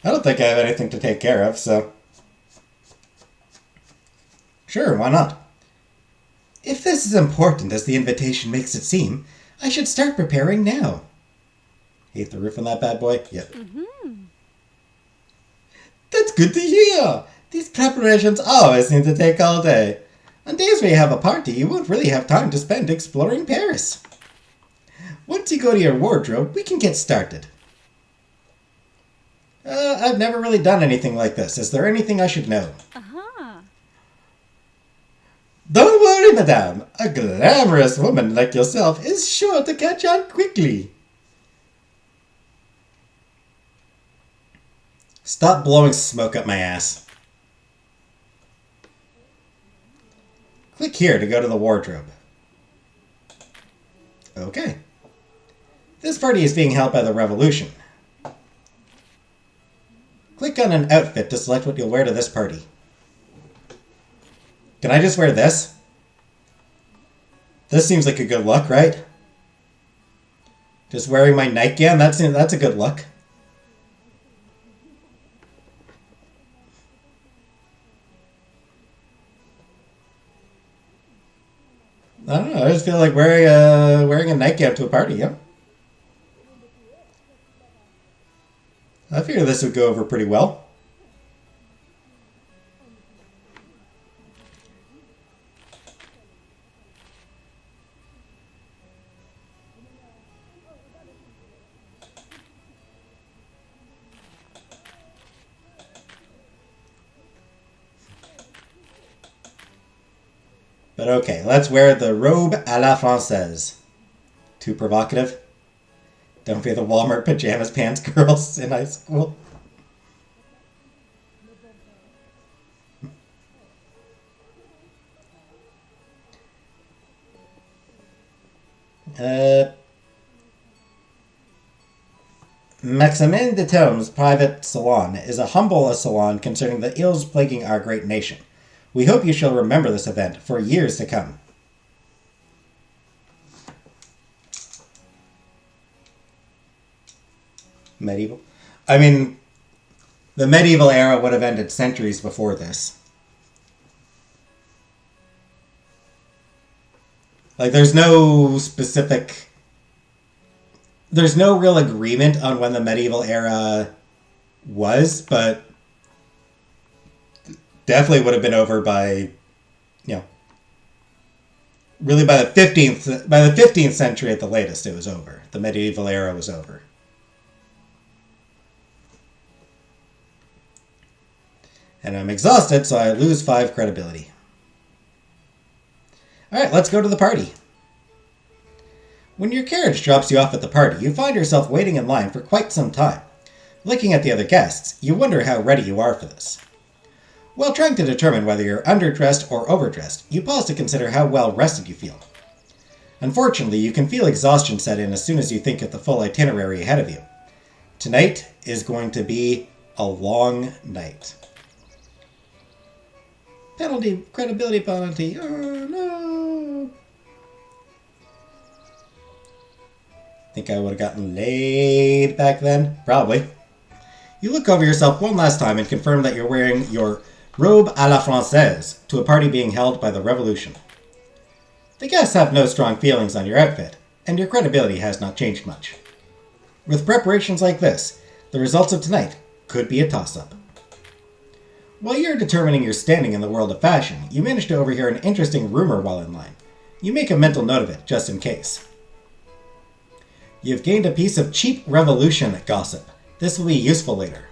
I don't think I have anything to take care of, so... Sure, why not? If this is important as the invitation makes it seem, I should start preparing now. Hate the roof on that bad boy? Yep. That's good to hear! These preparations always seem to take all day. On days where you have a party, you won't really have time to spend exploring Paris. Once you go to your wardrobe, we can get started. I've never really done anything like this. Is there anything I should know? Don't worry, madame. A glamorous woman like yourself is sure to catch on quickly. Stop blowing smoke up my ass. Click here to go to the wardrobe. Okay. This party is being held by the Revolution. Click on an outfit to select what you'll wear to this party. Can I just wear this? This seems like a good look, right? Just wearing my nightgown, that's a good look. I don't know, I just feel like wearing a nightgown to a party, yeah? I figure this would go over pretty well. But okay, let's wear the robe à la française. Too provocative? Don't be the Walmart pajamas pants girls in high school. Maximin de Tome's private salon is a humble salon concerning the ills plaguing our great nation. We hope you shall remember this event for years to come. Medieval? I mean, the medieval era would have ended centuries before this. Like, there's no real agreement on when the medieval era was, but definitely would have been over by, really by the 15th century at the latest, it was over. The medieval era was over. And I'm exhausted, so I lose 5 credibility. Alright, let's go to the party. When your carriage drops you off at the party, you find yourself waiting in line for quite some time. Looking at the other guests, you wonder how ready you are for this. While trying to determine whether you're underdressed or overdressed, you pause to consider how well rested you feel. Unfortunately, you can feel exhaustion set in as soon as you think of the full itinerary ahead of you. Tonight is going to be a long night. Penalty, credibility penalty. Oh no. Think I would have gotten laid back then? Probably. You look over yourself one last time and confirm that you're wearing your robe à la française to a party being held by the Revolution. The guests have no strong feelings on your outfit, and your credibility has not changed much. With preparations like this, the results of tonight could be a toss-up. While you're determining your standing in the world of fashion, you manage to overhear an interesting rumor while in line. You make a mental note of it, just in case. You've gained a piece of cheap Revolution gossip. This will be useful later.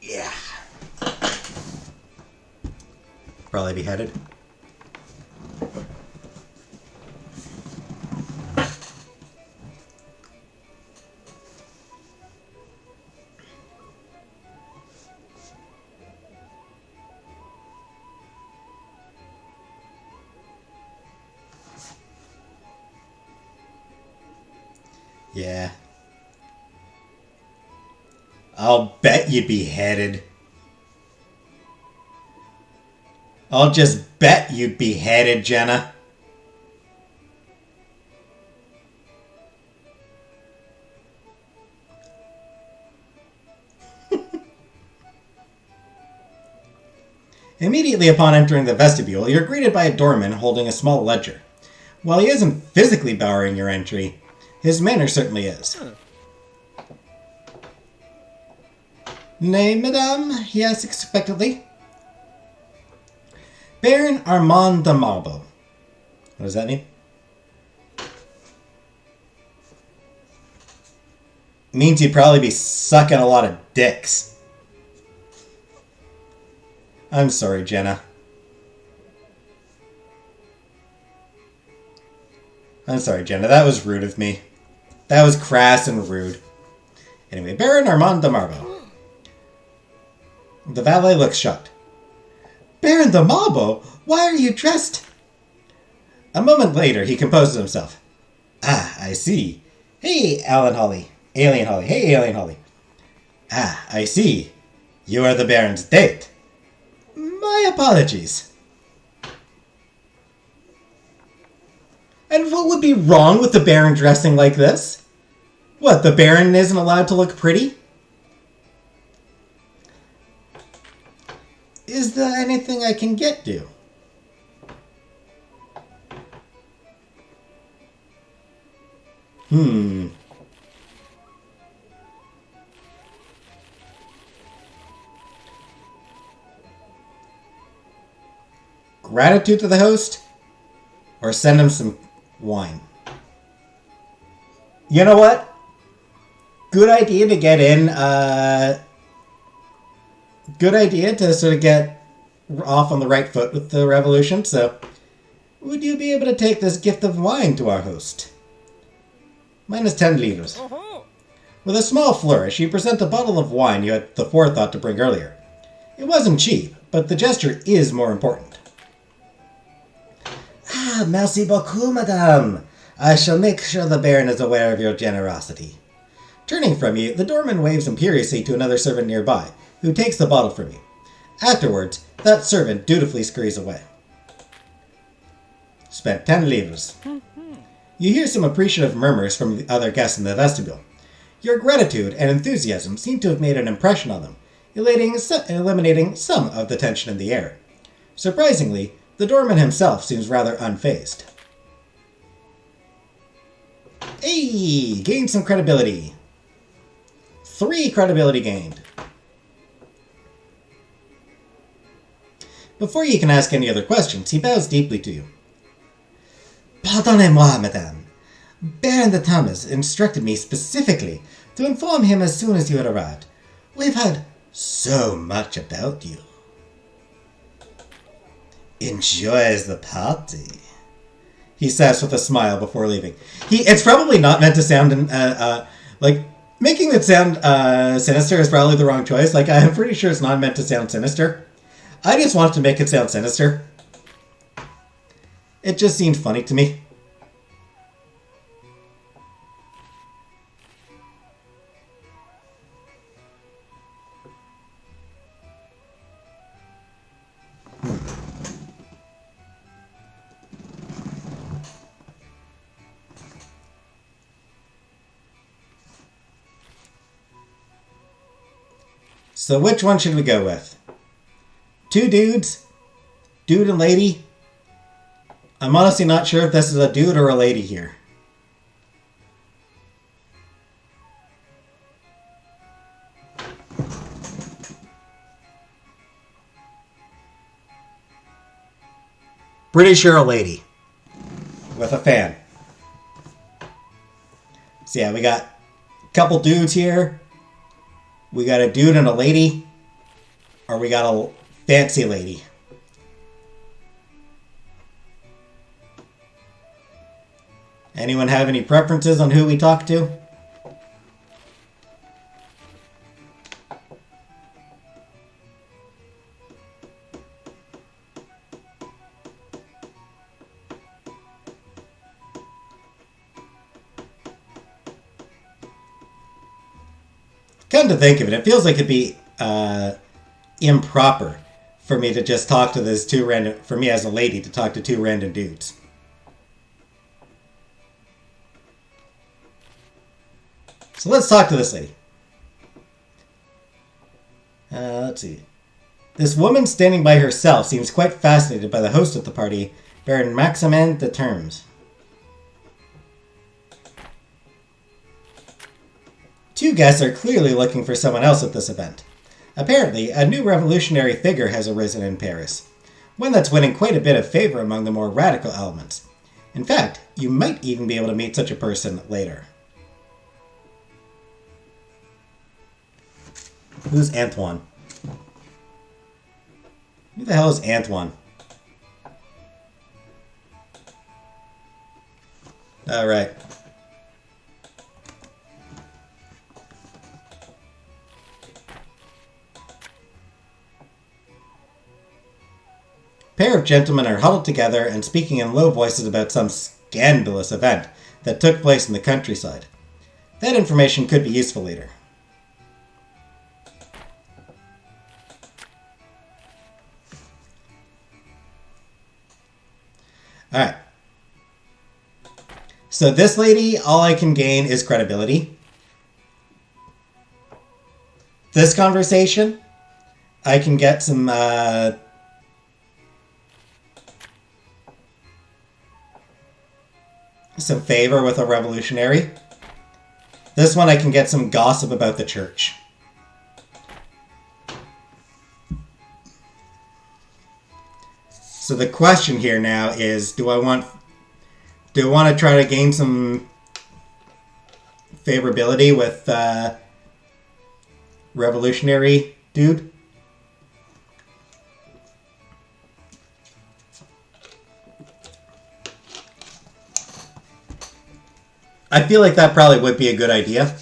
Yeah. Probably beheaded. Yeah. I'll bet you'd be beheaded. I'll just bet you'd be beheaded, Jenna. Immediately upon entering the vestibule, you're greeted by a doorman holding a small ledger. While he isn't physically barring your entry, his manner certainly is. Nay, madame, he asked expectantly. Baron Armand de Marbo. What does that mean? Means you'd probably be sucking a lot of dicks. I'm sorry, Jenna. I'm sorry, Jenna. That was rude of me. That was crass and rude. Anyway, Baron Armand de Marbo. The valet looks shocked. Baron de Marbo? Why are you dressed? A moment later, he composes himself. Ah, I see. Hey, Alien Holly. Hey, Alien Holly. Ah, I see. You are the Baron's date. My apologies. And what would be wrong with the Baron dressing like this? What, the Baron isn't allowed to look pretty? Is there anything I can get you? Gratitude to the host? Or send him some wine? You know what? Good idea to get in, good idea to sort of get off on the right foot with the revolution, so would you be able to take this gift of wine to our host? Minus 10 livres. With a small flourish, you present a bottle of wine you had the forethought to bring earlier. It wasn't cheap, but the gesture is more important. Ah, merci beaucoup, madame. I shall make sure the Baron is aware of your generosity. Turning from you, the doorman waves imperiously to another servant nearby, who takes the bottle from you. Afterwards, that servant dutifully scurries away. Spent 10 livres. You hear some appreciative murmurs from the other guests in the vestibule. Your gratitude and enthusiasm seem to have made an impression on them, eliminating some of the tension in the air. Surprisingly, the doorman himself seems rather unfazed. Hey, gained some credibility. 3 credibility gained. Before you can ask any other questions, he bows deeply to you. Pardonnez-moi, madame. Baron de Thomas instructed me specifically to inform him as soon as you had arrived. We've heard so much about you. Enjoys the party. he says with a smile before leaving. It's probably not meant to sound like making it sound sinister is probably the wrong choice. Like, I'm pretty sure it's not meant to sound sinister. I just wanted to make it sound sinister. It just seemed funny to me. So which one should we go with? Two dudes? Dude and lady? I'm honestly not sure if this is a dude or a lady here. Pretty sure a lady. With a fan. So yeah, we got a couple dudes here. We got a dude and a lady. Or we got a fancy lady. Anyone have any preferences on who we talk to? Come to think of it, it feels like it'd be improper for me to just talk to this for me as a lady to talk to two random dudes. So let's talk to this lady. Let's see. This woman standing by herself seems quite fascinated by the host of the party, Baron Maximin de Termes. Two guests are clearly looking for someone else at this event. Apparently, a new revolutionary figure has arisen in Paris, one that's winning quite a bit of favor among the more radical elements. In fact, you might even be able to meet such a person later. Who's Antoine? Who the hell is Antoine? Alright. A pair of gentlemen are huddled together and speaking in low voices about some scandalous event that took place in the countryside. That information could be useful later. Alright. So this lady, all I can gain is credibility. This conversation, I can get some favor with a revolutionary. This one I can get some gossip about the church. So the question here now is, do I want to try to gain some favorability with revolutionary dude? I feel like that probably would be a good idea.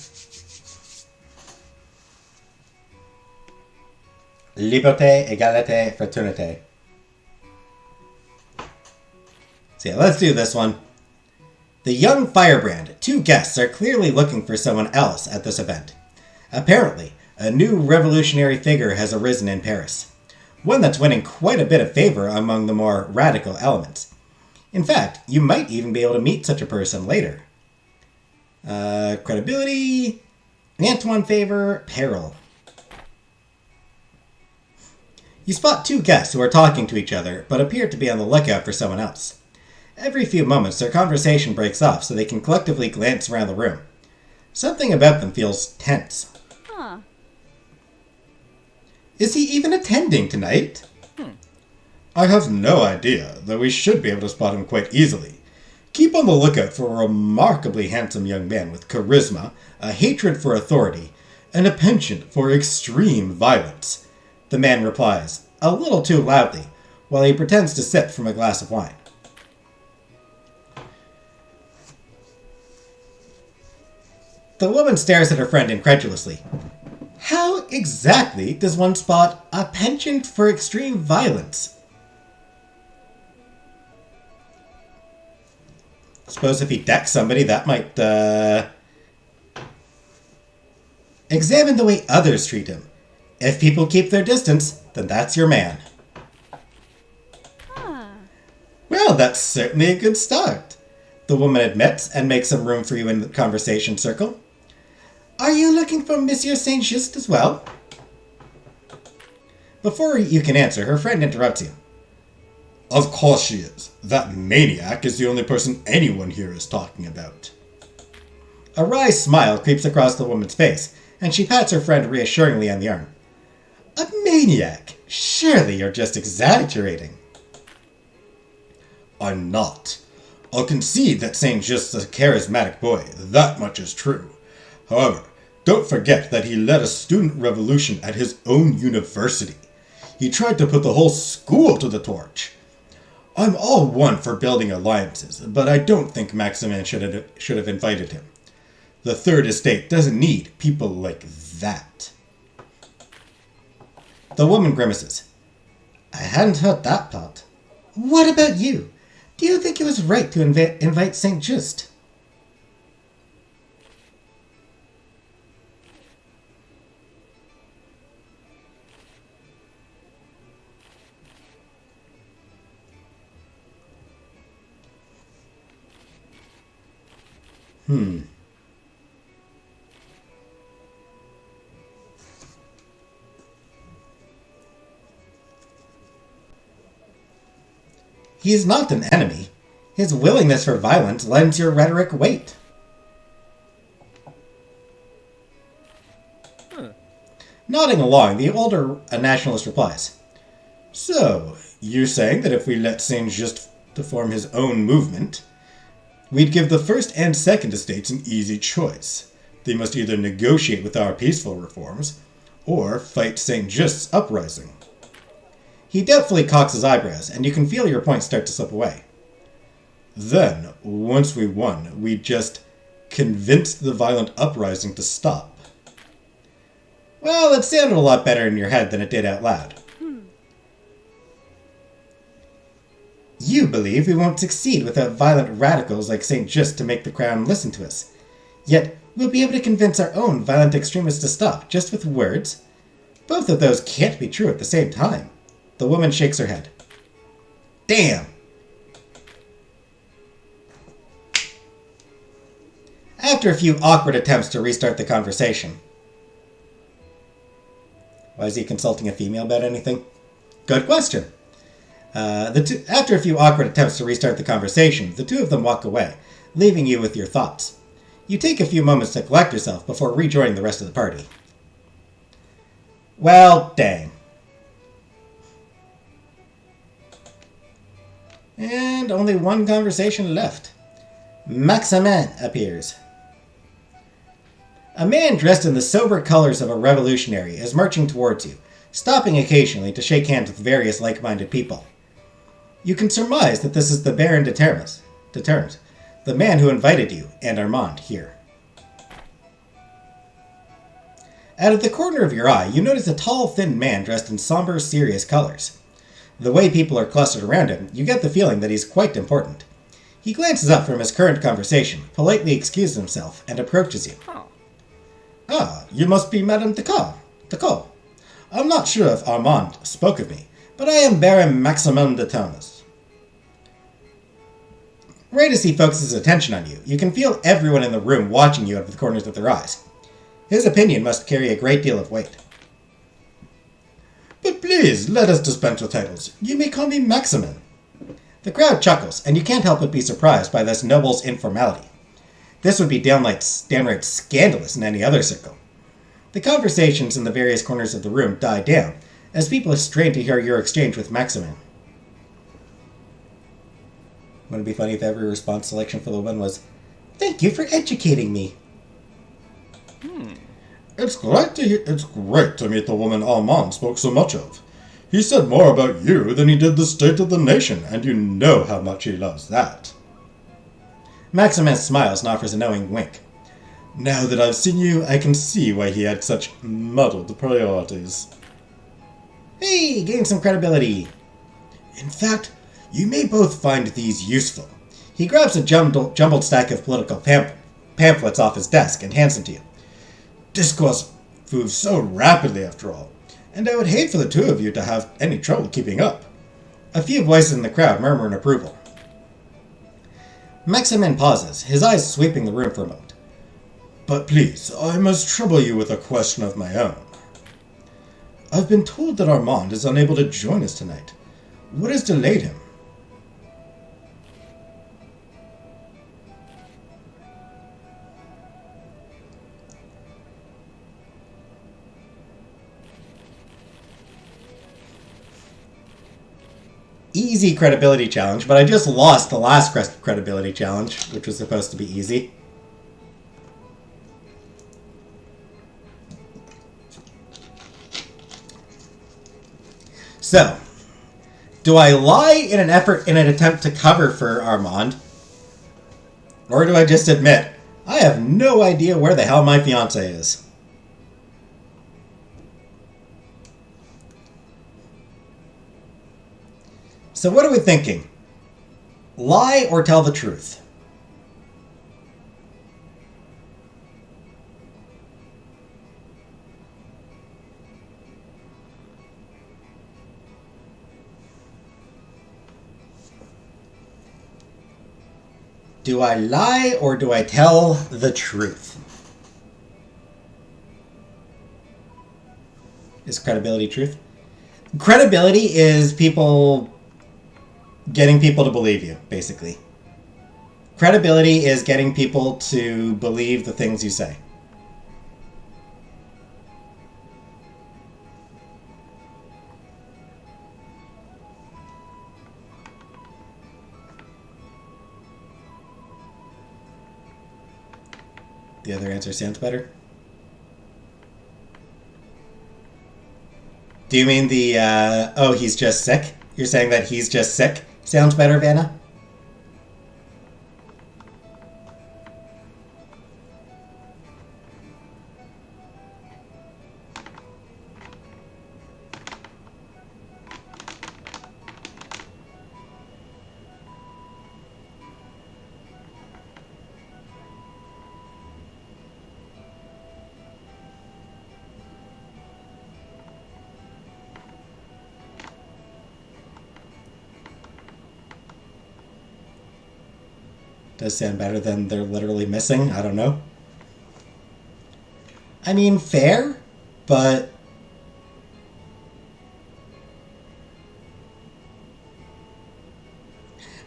Liberté, égalité, fraternité. So yeah, let's do this one. The young firebrand. Two guests are clearly looking for someone else at this event. Apparently, a new revolutionary figure has arisen in Paris. One that's winning quite a bit of favor among the more radical elements. In fact, you might even be able to meet such a person later. Credibility, Antoine favor, peril. You spot two guests who are talking to each other, but appear to be on the lookout for someone else. Every few moments, their conversation breaks off so they can collectively glance around the room. Something about them feels tense. Huh. Is he even attending tonight? I have no idea, though we should be able to spot him quite easily. Keep on the lookout for a remarkably handsome young man with charisma, a hatred for authority, and a penchant for extreme violence. The man replies, a little too loudly, while he pretends to sip from a glass of wine. The woman stares at her friend incredulously. How exactly does one spot a penchant for extreme violence? Suppose if he decks somebody, that might, Examine the way others treat him. If people keep their distance, then that's your man. Well, that's certainly a good start, the woman admits and makes some room for you in the conversation circle. Are you looking for Monsieur Saint-Just as well? Before you can answer, her friend interrupts you. Of course she is. That maniac is the only person anyone here is talking about. A wry smile creeps across the woman's face, and she pats her friend reassuringly on the arm. A maniac? Surely you're just exaggerating. I'm not. I'll concede that Saint-Just is a charismatic boy. That much is true. However, don't forget that he led a student revolution at his own university. He tried to put the whole school to the torch. I'm all one for building alliances, but I don't think Maximin should have invited him. The Third Estate doesn't need people like that. The woman grimaces. I hadn't heard that part. What about you? Do you think it was right to invite Saint-Just? He is not an enemy. His willingness for violence lends your rhetoric weight. Nodding along, the older nationalist replies. So, you're saying that if we let Saint-Just to form his own movement, we'd give the First and Second Estates an easy choice. They must either negotiate with our peaceful reforms, or fight Saint-Just's uprising. He doubtfully cocks his eyebrows, and you can feel your point start to slip away. Then, once we won, we just convinced the violent uprising to stop. Well, it sounded a lot better in your head than it did out loud. You believe we won't succeed without violent radicals like Saint-Just to make the Crown listen to us. Yet, we'll be able to convince our own violent extremists to stop, just with words? Both of those can't be true at the same time. The woman shakes her head. Damn! After a few awkward attempts to restart the conversation. Why is he consulting a female about anything? Good question. After a few awkward attempts to restart the conversation, the two of them walk away, leaving you with your thoughts. You take a few moments to collect yourself before rejoining the rest of the party. Well, dang. And only one conversation left. Maximin appears. A man dressed in the sober colors of a revolutionary is marching towards you, stopping occasionally to shake hands with various like-minded people. You can surmise that this is the Baron de Termes, the man who invited you and Armand here. Out of the corner of your eye, you notice a tall, thin man dressed in somber, serious colors. The way people are clustered around him, you get the feeling that he's quite important. He glances up from his current conversation, politely excuses himself, and approaches you. Ah, you must be Madame Decaux. I'm not sure if Armand spoke of me, but I am Baron Maximin de Termes. Right as he focuses his attention on you, you can feel everyone in the room watching you out of the corners of their eyes. His opinion must carry a great deal of weight. But please, let us dispense with titles. You may call me Maximin. The crowd chuckles, and you can't help but be surprised by this noble's informality. This would be downright scandalous in any other circle. The conversations in the various corners of the room die down, as people strain to hear your exchange with Maximin. Wouldn't it be funny if every response selection for the woman was, "Thank you for educating me." It's great to meet the woman Armand spoke so much of. He said more about you than he did the state of the nation, and you know how much he loves that. Maximin smiles and offers a knowing wink. Now that I've seen you, I can see why he had such muddled priorities. Hey, gain some credibility. In fact, you may both find these useful. He grabs a jumbled stack of political pamphlets off his desk and hands them to you. Discourse moves so rapidly after all, and I would hate for the two of you to have any trouble keeping up. A few voices in the crowd murmur in approval. Maximin pauses, his eyes sweeping the room for a moment. But please, I must trouble you with a question of my own. I've been told that Armand is unable to join us tonight. What has delayed him? Easy credibility challenge, but I just lost the last credibility challenge, which was supposed to be easy. So, do I lie in an attempt to cover for Armand? Or do I just admit, I have no idea where the hell my fiance is? So what are we thinking? Lie or tell the truth? Do I lie or do I tell the truth? Is credibility truth? Credibility is getting people to believe you, basically. Credibility is getting people to believe the things you say. The other answer sounds better. Do you mean the, oh, he's just sick? You're saying that he's just sick? Sounds better, Vanna? Does sound better than they're literally missing. I don't know. I mean, fair, but...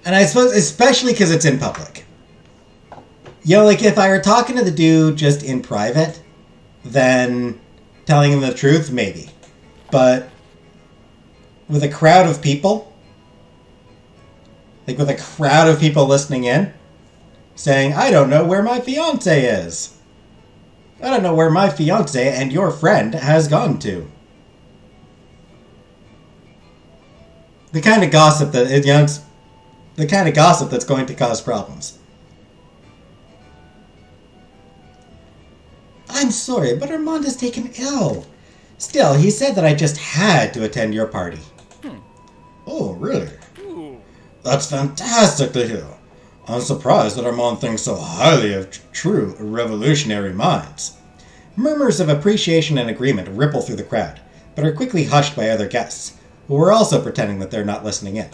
And I suppose, especially because it's in public. You know, like, if I were talking to the dude just in private, then telling him the truth, maybe. But with a crowd of people, like with a crowd of people listening in, saying, I don't know where my fiance is. I don't know where my fiance and your friend has gone to. The kind of gossip that, you know, it's the kind of gossip that's going to cause problems. I'm sorry, but Armand is taken ill. Still, he said that I just had to attend your party. Oh, really? That's fantastic to hear. I'm surprised that Armand thinks so highly of true revolutionary minds. Murmurs of appreciation and agreement ripple through the crowd, but are quickly hushed by other guests, who are also pretending that they're not listening in.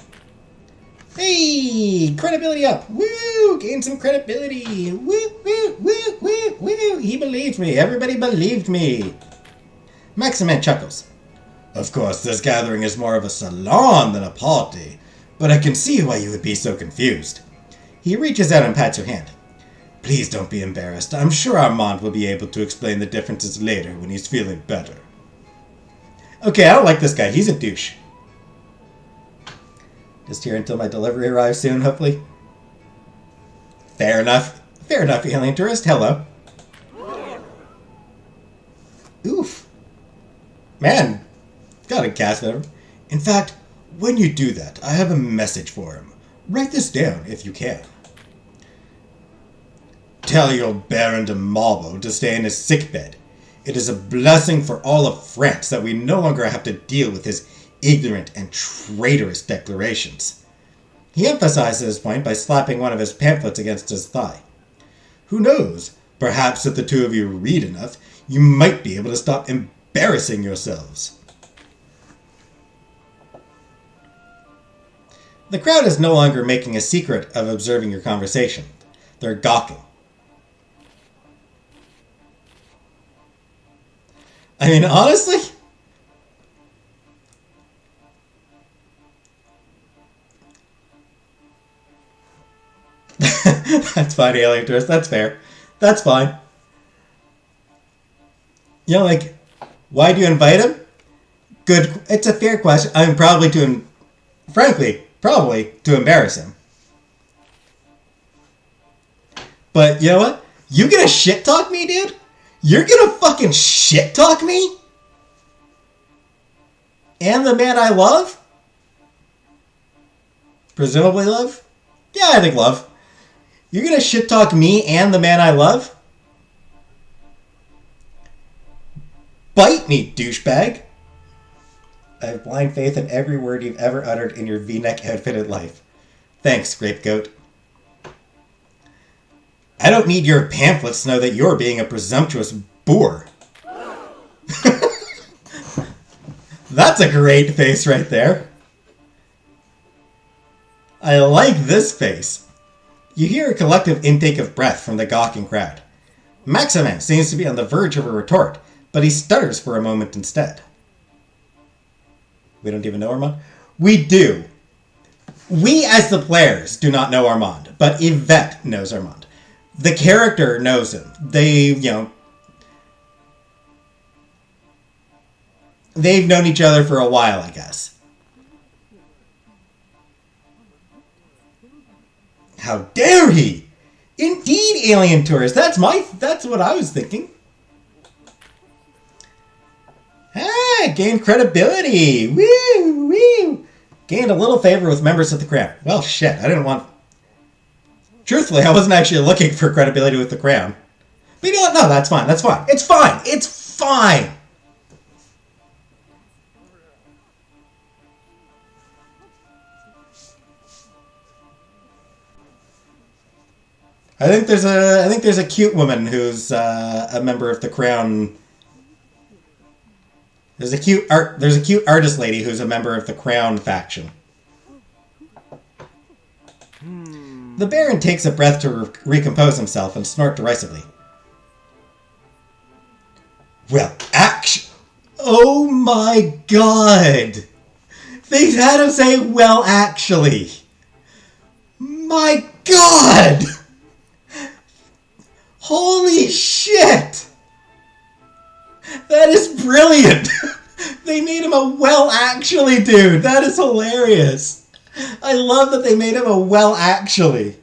Hey! Credibility up! Woo! Gain some credibility! Woo, woo, woo, woo, woo! He believed me! Everybody believed me! Maximin chuckles. Of course, this gathering is more of a salon than a party, but I can see why you would be so confused. He reaches out and pats your hand. Please don't be embarrassed. I'm sure Armand will be able to explain the differences later when he's feeling better. Okay, I don't like this guy. He's a douche. Just here until my delivery arrives soon, hopefully. Fair enough. Fair enough, alien tourist. Hello. Oof. Man. Got a gas there. In fact, when you do that, I have a message for him. Write this down if you can. tell your Baron de Marble to stay in his sickbed. It is a blessing for all of France that we no longer have to deal with his ignorant and traitorous declarations." He emphasized his point by slapping one of his pamphlets against his thigh. "Who knows? Perhaps if the two of you read enough, you might be able to stop embarrassing yourselves." The crowd is no longer making a secret of observing your conversation. They're gawking. I mean, honestly, that's fine, alien tourist. That's fair. That's fine. You know, like, why do you invite him? Good. It's a fair question. I mean, probably to embarrass him. But you know what? You gonna shit talk me, dude? You're gonna fucking shit talk me? And the man I love? Presumably love? Yeah, I think love. You're gonna shit talk me and the man I love? Bite me, douchebag. I have blind faith in every word you've ever uttered in your V-neck outfitted life. Thanks, Grapegoat. I don't need your pamphlets to know that you're being a presumptuous boor. That's a great face right there. I like this face. You hear a collective intake of breath from the gawking crowd. Maximin seems to be on the verge of a retort, but he stutters for a moment instead. We don't even know Armand? We do. We, as the players, do not know Armand, but Yvette knows Armand. The character knows him. They've known each other for a while, I guess. How dare he? Indeed, alien tourist. That's what I was thinking. Gained credibility. Woo, woo. Gained a little favor with members of the crown. Well, shit, I didn't want... Truthfully, I wasn't actually looking for credibility with the crown. But you know what? No, that's fine. That's fine. It's fine. It's fine. I think there's a cute woman who's a member of the crown. There's a cute artist lady who's a member of the crown faction. The Baron takes a breath to recompose himself and snort derisively. Well, oh my god! They had him say, well, actually. My god! Holy shit! That is brilliant! They made him a well, actually dude. That is hilarious. I love that they made him a well, actually.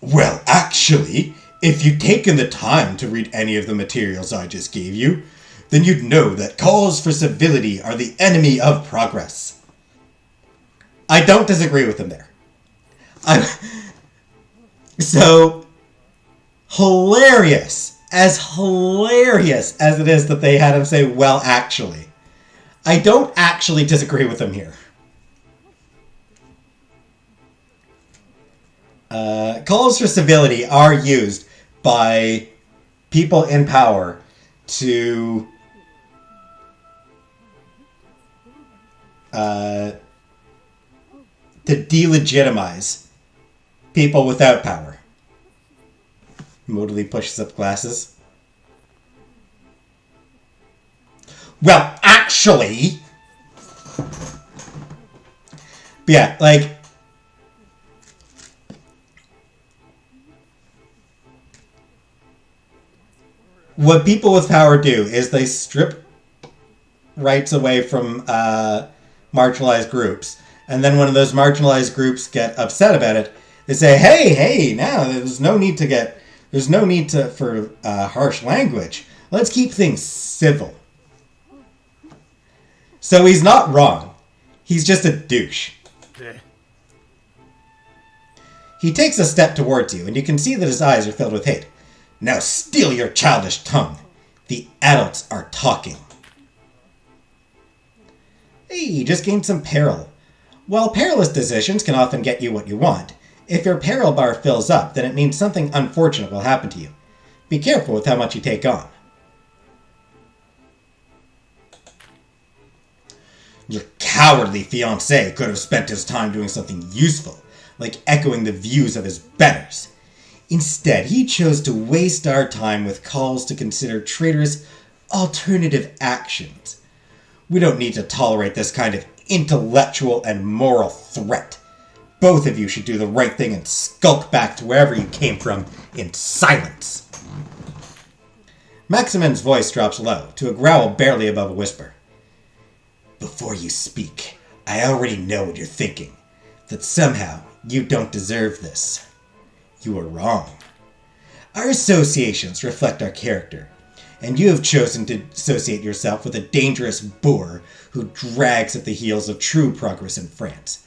Well, actually, if you'd taken the time to read any of the materials I just gave you, then you'd know that calls for civility are the enemy of progress. I don't disagree with him there. So, hilarious as it is that they had him say, well, actually. I don't actually disagree with him here. Calls for civility are used by people in power to delegitimize people without power. Modally pushes up glasses. Well, actually... But yeah, like... What people with power do is they strip rights away from marginalized groups. And then when those marginalized groups get upset about it, they say, hey, now there's no need for harsh language. Let's keep things civil. So he's not wrong. He's just a douche. He takes a step towards you, and you can see that his eyes are filled with hate. Now steal your childish tongue. The adults are talking. Hey, you just gained some peril. While perilous decisions can often get you what you want, if your peril bar fills up, then it means something unfortunate will happen to you. Be careful with how much you take on. Your cowardly fiancé could have spent his time doing something useful, like echoing the views of his betters. Instead, he chose to waste our time with calls to consider traitorous alternative actions. We don't need to tolerate this kind of intellectual and moral threat. Both of you should do the right thing and skulk back to wherever you came from in silence. Maximin's voice drops low, to a growl barely above a whisper. Before you speak, I already know what you're thinking. That somehow you don't deserve this. You are wrong. Our associations reflect our character, and you have chosen to associate yourself with a dangerous boor who drags at the heels of true progress in France.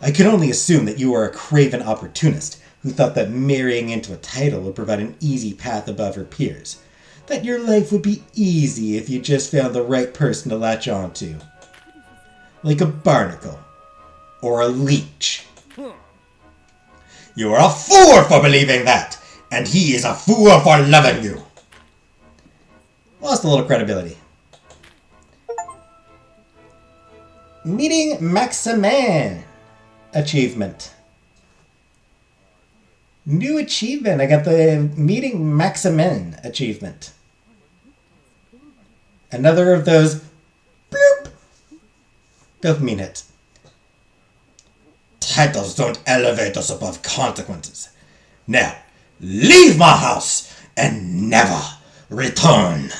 I could only assume that you are a craven opportunist who thought that marrying into a title would provide an easy path above her peers. That your life would be easy if you just found the right person to latch on to. Like a barnacle. Or a leech. You are a fool for believing that, and he is a fool for loving you. Lost a little credibility. Meeting Maximin. Achievement. New achievement. I got the Meeting Maximin achievement. Another of those bloop dopamine hits. Titles don't elevate us above consequences. Now, leave my house and never return.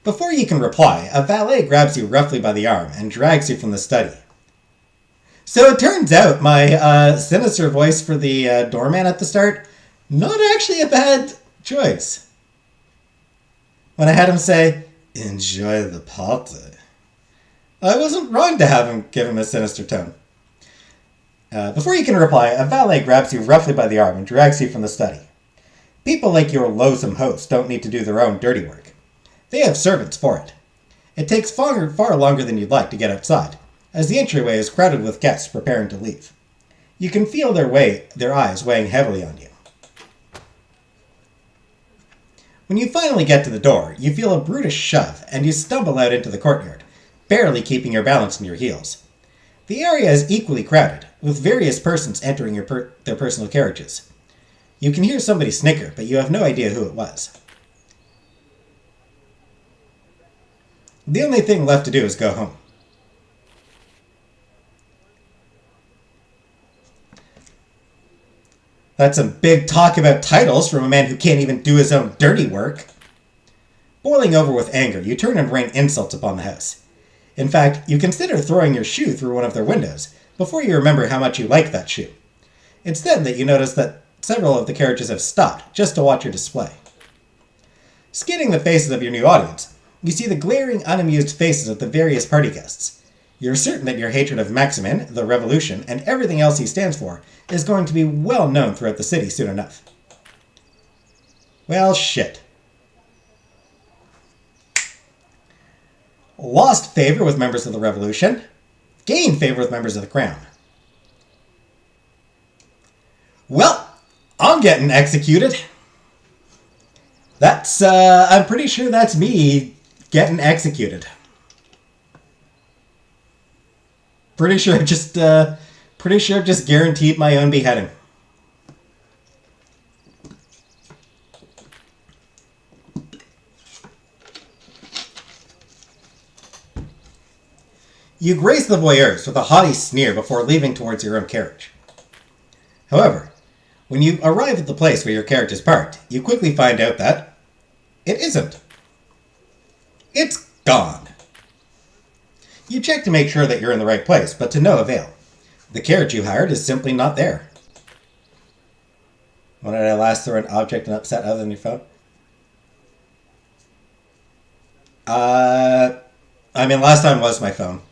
Before you can reply, a valet grabs you roughly by the arm and drags you from the study. So it turns out my sinister voice for the doorman at the start, not actually a bad choice. When I had him say, enjoy the party, I wasn't wrong to have him give him a sinister tone. Before you can reply, a valet grabs you roughly by the arm and drags you from the study. People like your loathsome host don't need to do their own dirty work. They have servants for it. It takes far longer than you'd like to get outside, as the entryway is crowded with guests preparing to leave. You can feel their eyes weighing heavily on you. When you finally get to the door, you feel a brutish shove, and you stumble out into the courtyard, barely keeping your balance in your heels. The area is equally crowded, with various persons entering their personal carriages. You can hear somebody snicker, but you have no idea who it was. The only thing left to do is go home. That's some big talk about titles from a man who can't even do his own dirty work. Boiling over with anger, you turn and rain insults upon the house. In fact, you consider throwing your shoe through one of their windows before you remember how much you like that shoe. It's then that you notice that several of the carriages have stopped just to watch your display. Scanning the faces of your new audience, you see the glaring, unamused faces of the various party guests. You're certain that your hatred of Maximin, the revolution, and everything else he stands for is going to be well known throughout the city soon enough. Well, shit. Lost favor with members of the revolution. Gained favor with members of the crown. Well, I'm getting executed. I'm pretty sure that's me getting executed. Pretty sure I've just guaranteed my own beheading. You grace the voyeurs with a haughty sneer before leaving towards your own carriage. However, when you arrive at the place where your carriage is parked, you quickly find out that it isn't. It's gone. You check to make sure that you're in the right place, but to no avail. The carriage you hired is simply not there. When did I last throw an object and upset other than your phone? I mean, last time was my phone.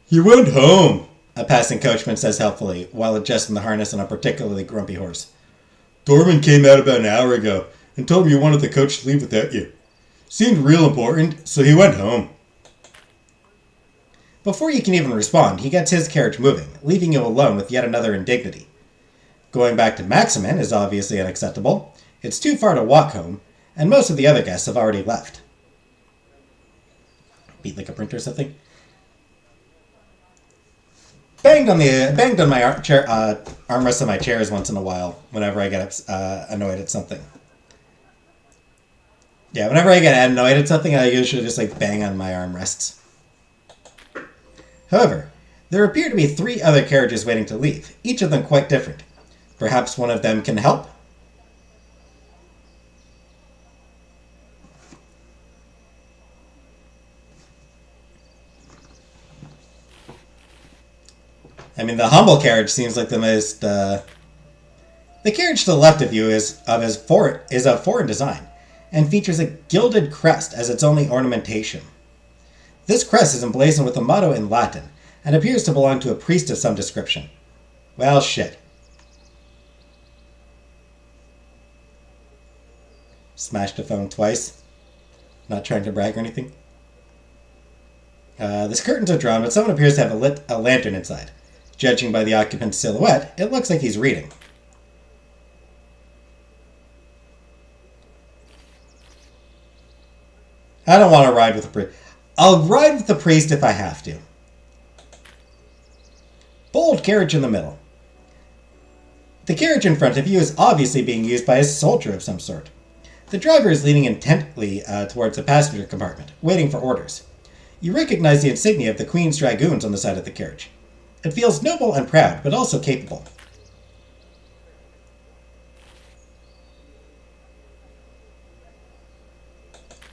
He went home, a passing coachman says helpfully, while adjusting the harness on a particularly grumpy horse. Dorman came out about an hour ago and told me you wanted the coach to leave without you. Seemed real important, so he went home. Before you can even respond, he gets his carriage moving, leaving you alone with yet another indignity. Going back to Maximin is obviously unacceptable. It's too far to walk home, and most of the other guests have already left. Beat like a printer or something. Banged on my armrest of my chairs once in a while whenever I get annoyed at something. Yeah, whenever I get annoyed at something, I usually just bang on my armrests. However, there appear to be 3 other carriages waiting to leave, each of them quite different. Perhaps one of them can help? I mean, the humble carriage seems like the most... The carriage to the left of you is of foreign design, and features a gilded crest as its only ornamentation. This crest is emblazoned with a motto in Latin, and appears to belong to a priest of some description. Well, shit. Smashed a phone twice. Not trying to brag or anything. The curtains are drawn, but someone appears to have a lantern inside. Judging by the occupant's silhouette, it looks like he's reading. I don't want to ride with the priest. I'll ride with the priest if I have to. Bold carriage in the middle. The carriage in front of you is obviously being used by a soldier of some sort. The driver is leaning intently towards the passenger compartment, waiting for orders. You recognize the insignia of the Queen's Dragoons on the side of the carriage. It feels noble and proud, but also capable.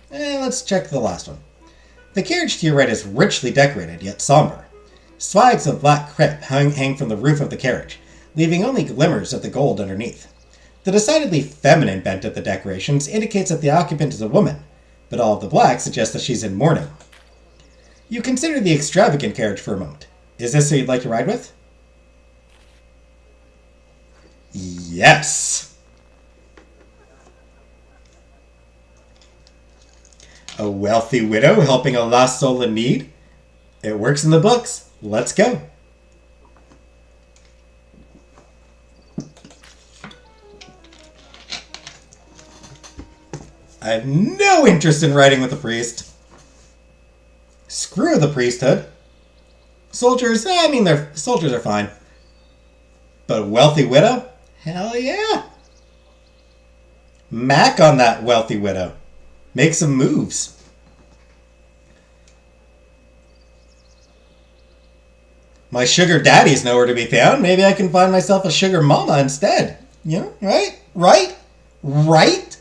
Let's check the last one. The carriage to your right is richly decorated, yet somber. Swags of black crepe hang from the roof of the carriage, leaving only glimmers of the gold underneath. The decidedly feminine bent of the decorations indicates that the occupant is a woman, but all of the black suggests that she's in mourning. You consider the extravagant carriage for a moment. Is this who you'd like to ride with? Yes! A wealthy widow helping a lost soul in need? It works in the books. Let's go. I have no interest in riding with a priest. Screw the priesthood. Soldiers, soldiers are fine. But a wealthy widow? Hell yeah. Mac on that wealthy widow. Make some moves. My sugar daddy's nowhere to be found. Maybe I can find myself a sugar mama instead. You know, right? Right?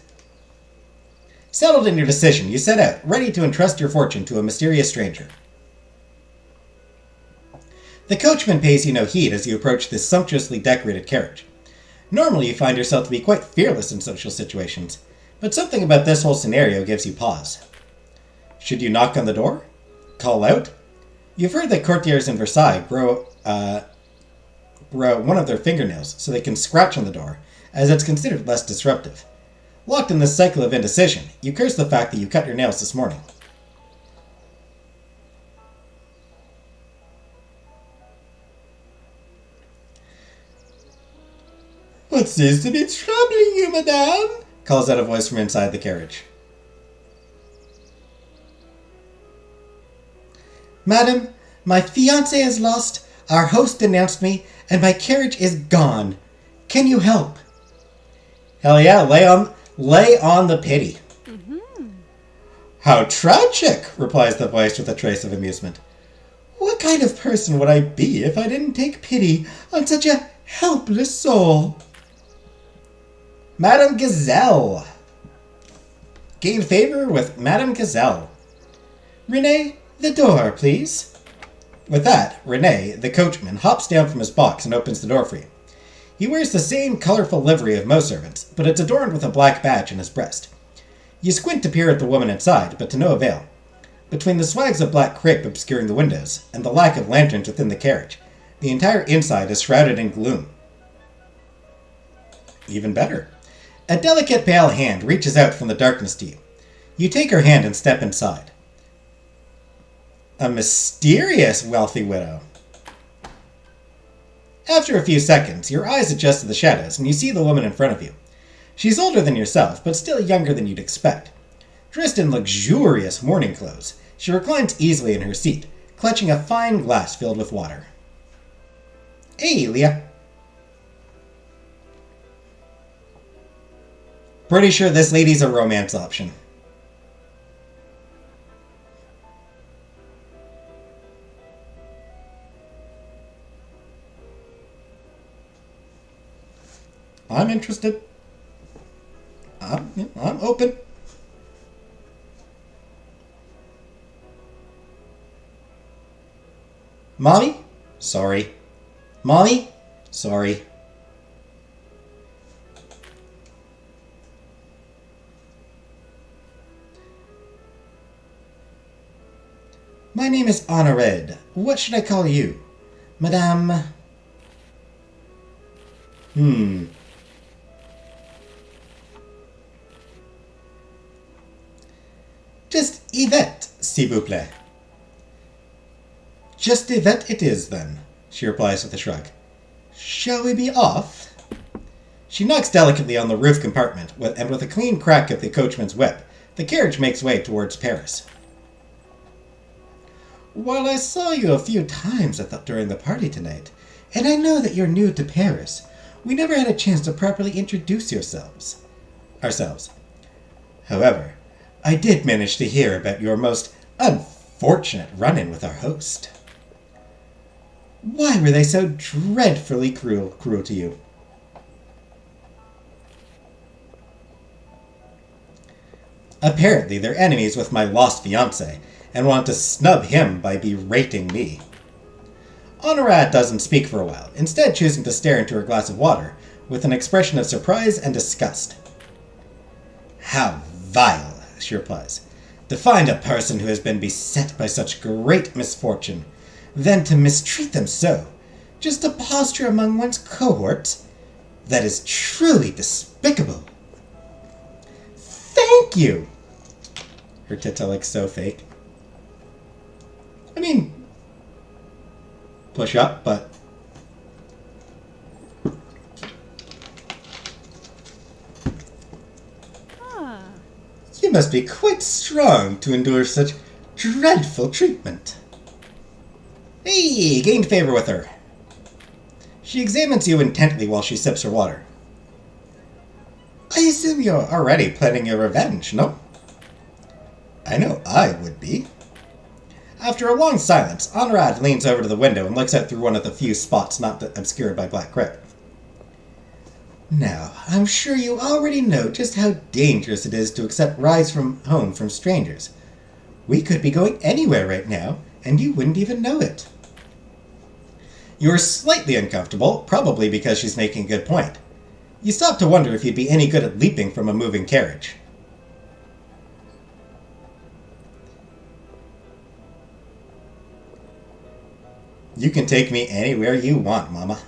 Settled in your decision, you set out, ready to entrust your fortune to a mysterious stranger. The coachman pays you no heed as you approach this sumptuously decorated carriage. Normally you find yourself to be quite fearless in social situations, but something about this whole scenario gives you pause. Should you knock on the door? Call out? You've heard that courtiers in Versailles grow one of their fingernails so they can scratch on the door, as it's considered less disruptive. Locked in this cycle of indecision, you curse the fact that you cut your nails this morning. What seems to be troubling you, madame? Calls out a voice from inside the carriage. Madam, my fiancé is lost, our host denounced me, and my carriage is gone. Can you help? Hell yeah, lay on the pity. Mm-hmm. How tragic, replies the voice with a trace of amusement. What kind of person would I be if I didn't take pity on such a helpless soul? Madame Gazelle. Gain favor with Madame Gazelle. Renee, the door, please. With that, Renee, the coachman, hops down from his box and opens the door for you. He wears the same colorful livery of most servants, but it's adorned with a black badge on his breast. You squint to peer at the woman inside, but to no avail. Between the swags of black crepe obscuring the windows, and the lack of lanterns within the carriage, the entire inside is shrouded in gloom. Even better. A delicate pale hand reaches out from the darkness to you. You take her hand and step inside. A mysterious wealthy widow. After a few seconds, your eyes adjust to the shadows, and you see the woman in front of you. She's older than yourself, but still younger than you'd expect. Dressed in luxurious morning clothes, she reclines easily in her seat, clutching a fine glass filled with water. Hey, Leah. Pretty sure this lady's a romance option. I'm interested. I'm open. Mommy? Sorry. Mommy? Sorry. My name is Honored. What should I call you? Madame... Just Yvette, s'il vous plaît. Just Yvette it is, then, she replies with a shrug. Shall we be off? She knocks delicately on the roof compartment, and with a clean crack of the coachman's whip, the carriage makes way towards Paris. While I saw you a few times during the party tonight, and I know that you're new to Paris, we never had a chance to properly introduce ourselves. However, I did manage to hear about your most unfortunate run-in with our host. Why were they so dreadfully cruel to you? Apparently, they're enemies with my lost fiancé, and want to snub him by berating me. Honorad doesn't speak for a while, instead choosing to stare into her glass of water, with an expression of surprise and disgust. How vile, she replies, to find a person who has been beset by such great misfortune, then to mistreat them so, just to posture among one's cohorts. That is truly despicable. Thank you! Her tits are like so fake. I mean, push up, but... You must be quite strong to endure such dreadful treatment. Hey, gained favor with her. She examines you intently while she sips her water. I assume you're already planning your revenge, no? I know I would be. After a long silence, Honorad leans over to the window and looks out through one of the few spots not obscured by black crepe. Now, I'm sure you already know just how dangerous it is to accept rides from home from strangers. We could be going anywhere right now, and you wouldn't even know it. You're slightly uncomfortable, probably because she's making a good point. You stop to wonder if you'd be any good at leaping from a moving carriage. You can take me anywhere you want, Mama.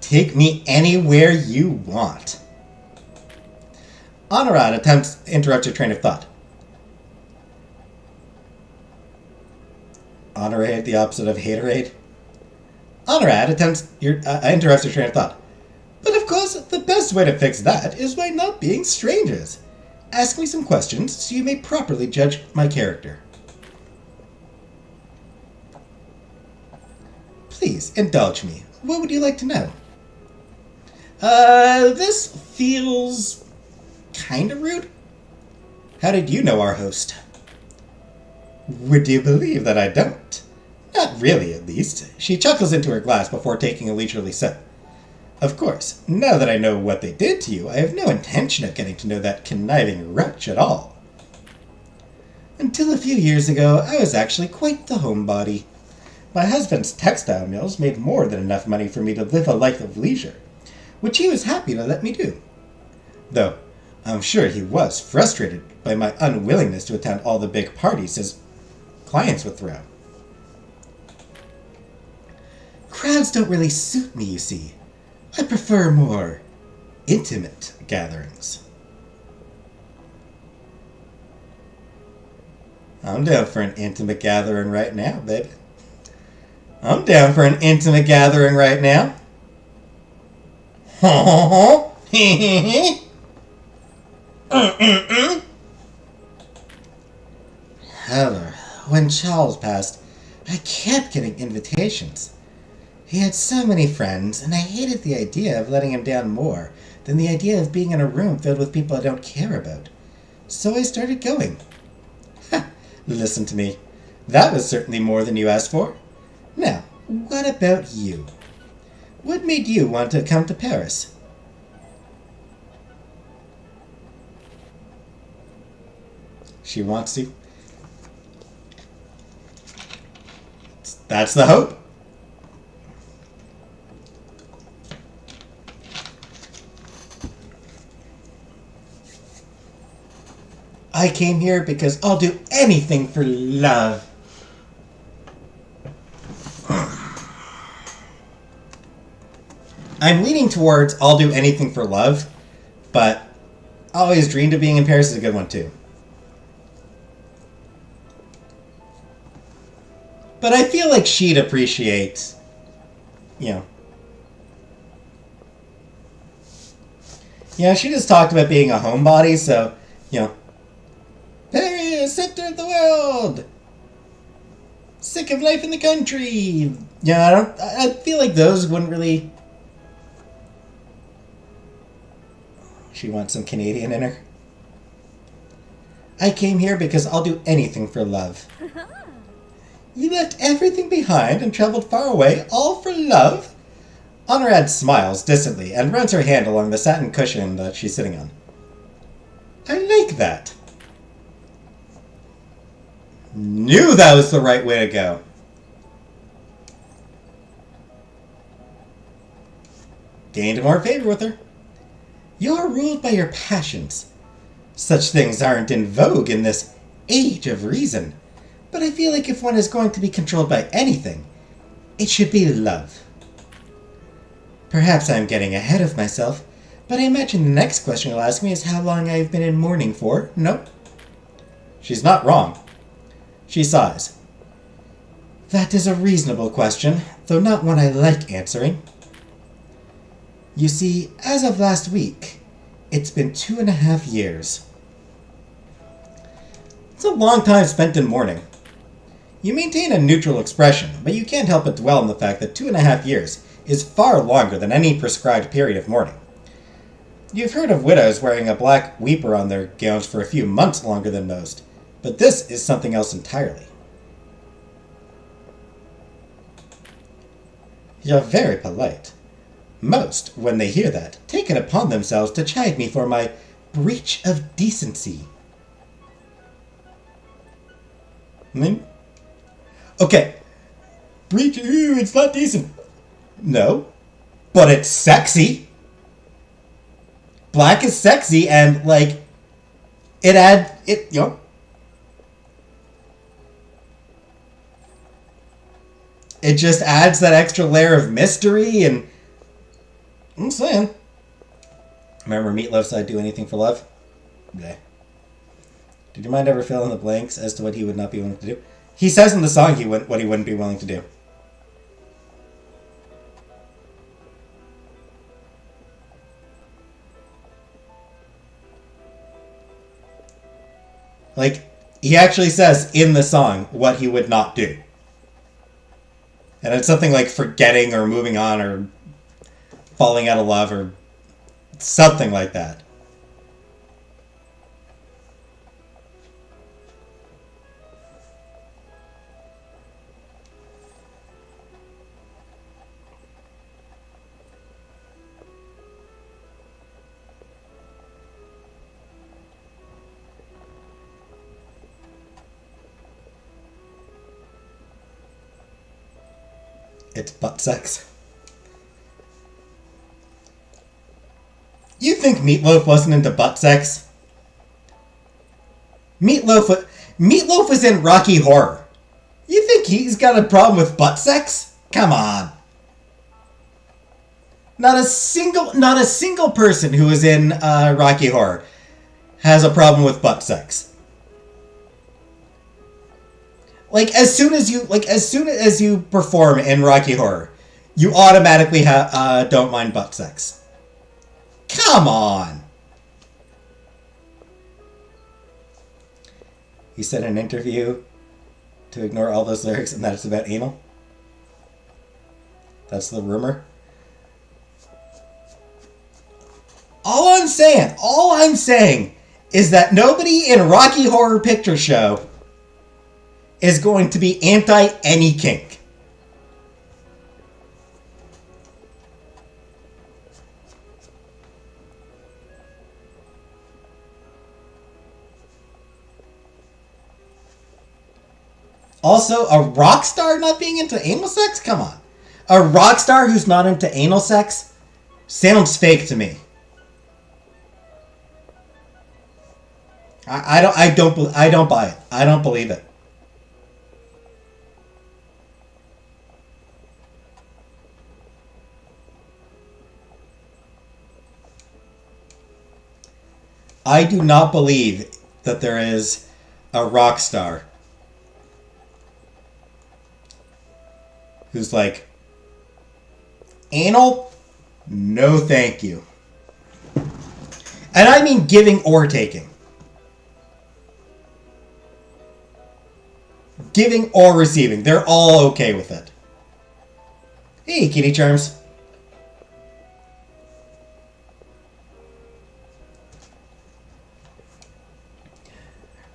Take me anywhere you want. Honorad attempts to interrupt your train of thought. Honorade, the opposite of haterade. Honorad interrupts your train of thought. But of course, the best way to fix that is by not being strangers. Ask me some questions so you may properly judge my character. Please, indulge me. What would you like to know? This feels kinda rude. How did you know our host? Would you believe that I don't? Not really, at least. She chuckles into her glass before taking a leisurely sip. Of course, now that I know what they did to you, I have no intention of getting to know that conniving wretch at all. Until a few years ago, I was actually quite the homebody. My husband's textile mills made more than enough money for me to live a life of leisure, which he was happy to let me do. Though, I'm sure he was frustrated by my unwillingness to attend all the big parties his clients would throw. Crowds don't really suit me, you see. I prefer more Intimate gatherings. I'm down for an intimate gathering right now, baby. I'm down for an intimate gathering right now. However, when Charles passed, I kept getting invitations. He had so many friends, and I hated the idea of letting him down more than the idea of being in a room filled with people I don't care about. So I started going. Listen to me. That was certainly more than you asked for. Now, what about you? What made you want to come to Paris? She wants to. That's the hope. I came here because I'll do anything for love. I'm leaning towards I'll do anything for love, but always dreamed of being in Paris is a good one too. But I feel like she'd appreciate, you know. Yeah, she just talked about being a homebody, so, you know. Paris, center of the world! Sick of life in the country! Yeah, I feel like those wouldn't really... She wants some Canadian in her. I came here because I'll do anything for love. You left everything behind and traveled far away, all for love? Honorad smiles distantly and runs her hand along the satin cushion that she's sitting on. I like that. Knew that was the right way to go. Gained more favor with her. You're ruled by your passions. Such things aren't in vogue in this age of reason. But I feel like if one is going to be controlled by anything, it should be love. Perhaps I'm getting ahead of myself, but I imagine the next question you'll ask me is how long I've been in mourning for. Nope. She's not wrong. She sighs. That is a reasonable question, though not one I like answering. You see, as of last week, it's been 2.5 years. It's a long time spent in mourning. You maintain a neutral expression, but you can't help but dwell on the fact that 2.5 years is far longer than any prescribed period of mourning. You've heard of widows wearing a black weeper on their gowns for a few months longer than most, but this is something else entirely. You're very polite. Most, when they hear that, take it upon themselves to chide me for my breach of decency. Okay. Breach, it's not decent. No. But it's sexy. Black is sexy and, like, it just adds that extra layer of mystery and I'm saying. Remember Meatloaf said I'd do anything for love? Yeah. Did your mind ever fill in the blanks as to what he would not be willing to do? He says in the song what he wouldn't be willing to do. Like, he actually says in the song what he would not do. And it's something like forgetting or moving on or falling out of love or something like that. It's butt sex. You think Meatloaf wasn't into butt sex? Meatloaf was in Rocky Horror. You think he's got a problem with butt sex? Come on. Not a single person who is in Rocky Horror has a problem with butt sex. Like as soon as you perform in Rocky Horror, you automatically don't mind butt sex. Come on. He said in an interview to ignore all those lyrics and that it's about anal. That's the rumor. All I'm saying is that nobody in Rocky Horror Picture Show is going to be anti any kink. Also, a rock star not being into anal sex? Come on. A rock star who's not into anal sex sounds fake to me. I don't buy it. I don't believe it. I do not believe that there is a rock star who's like, anal? No thank you. And I mean giving or taking. Giving or receiving. They're all okay with it. Hey, Kitty Charms.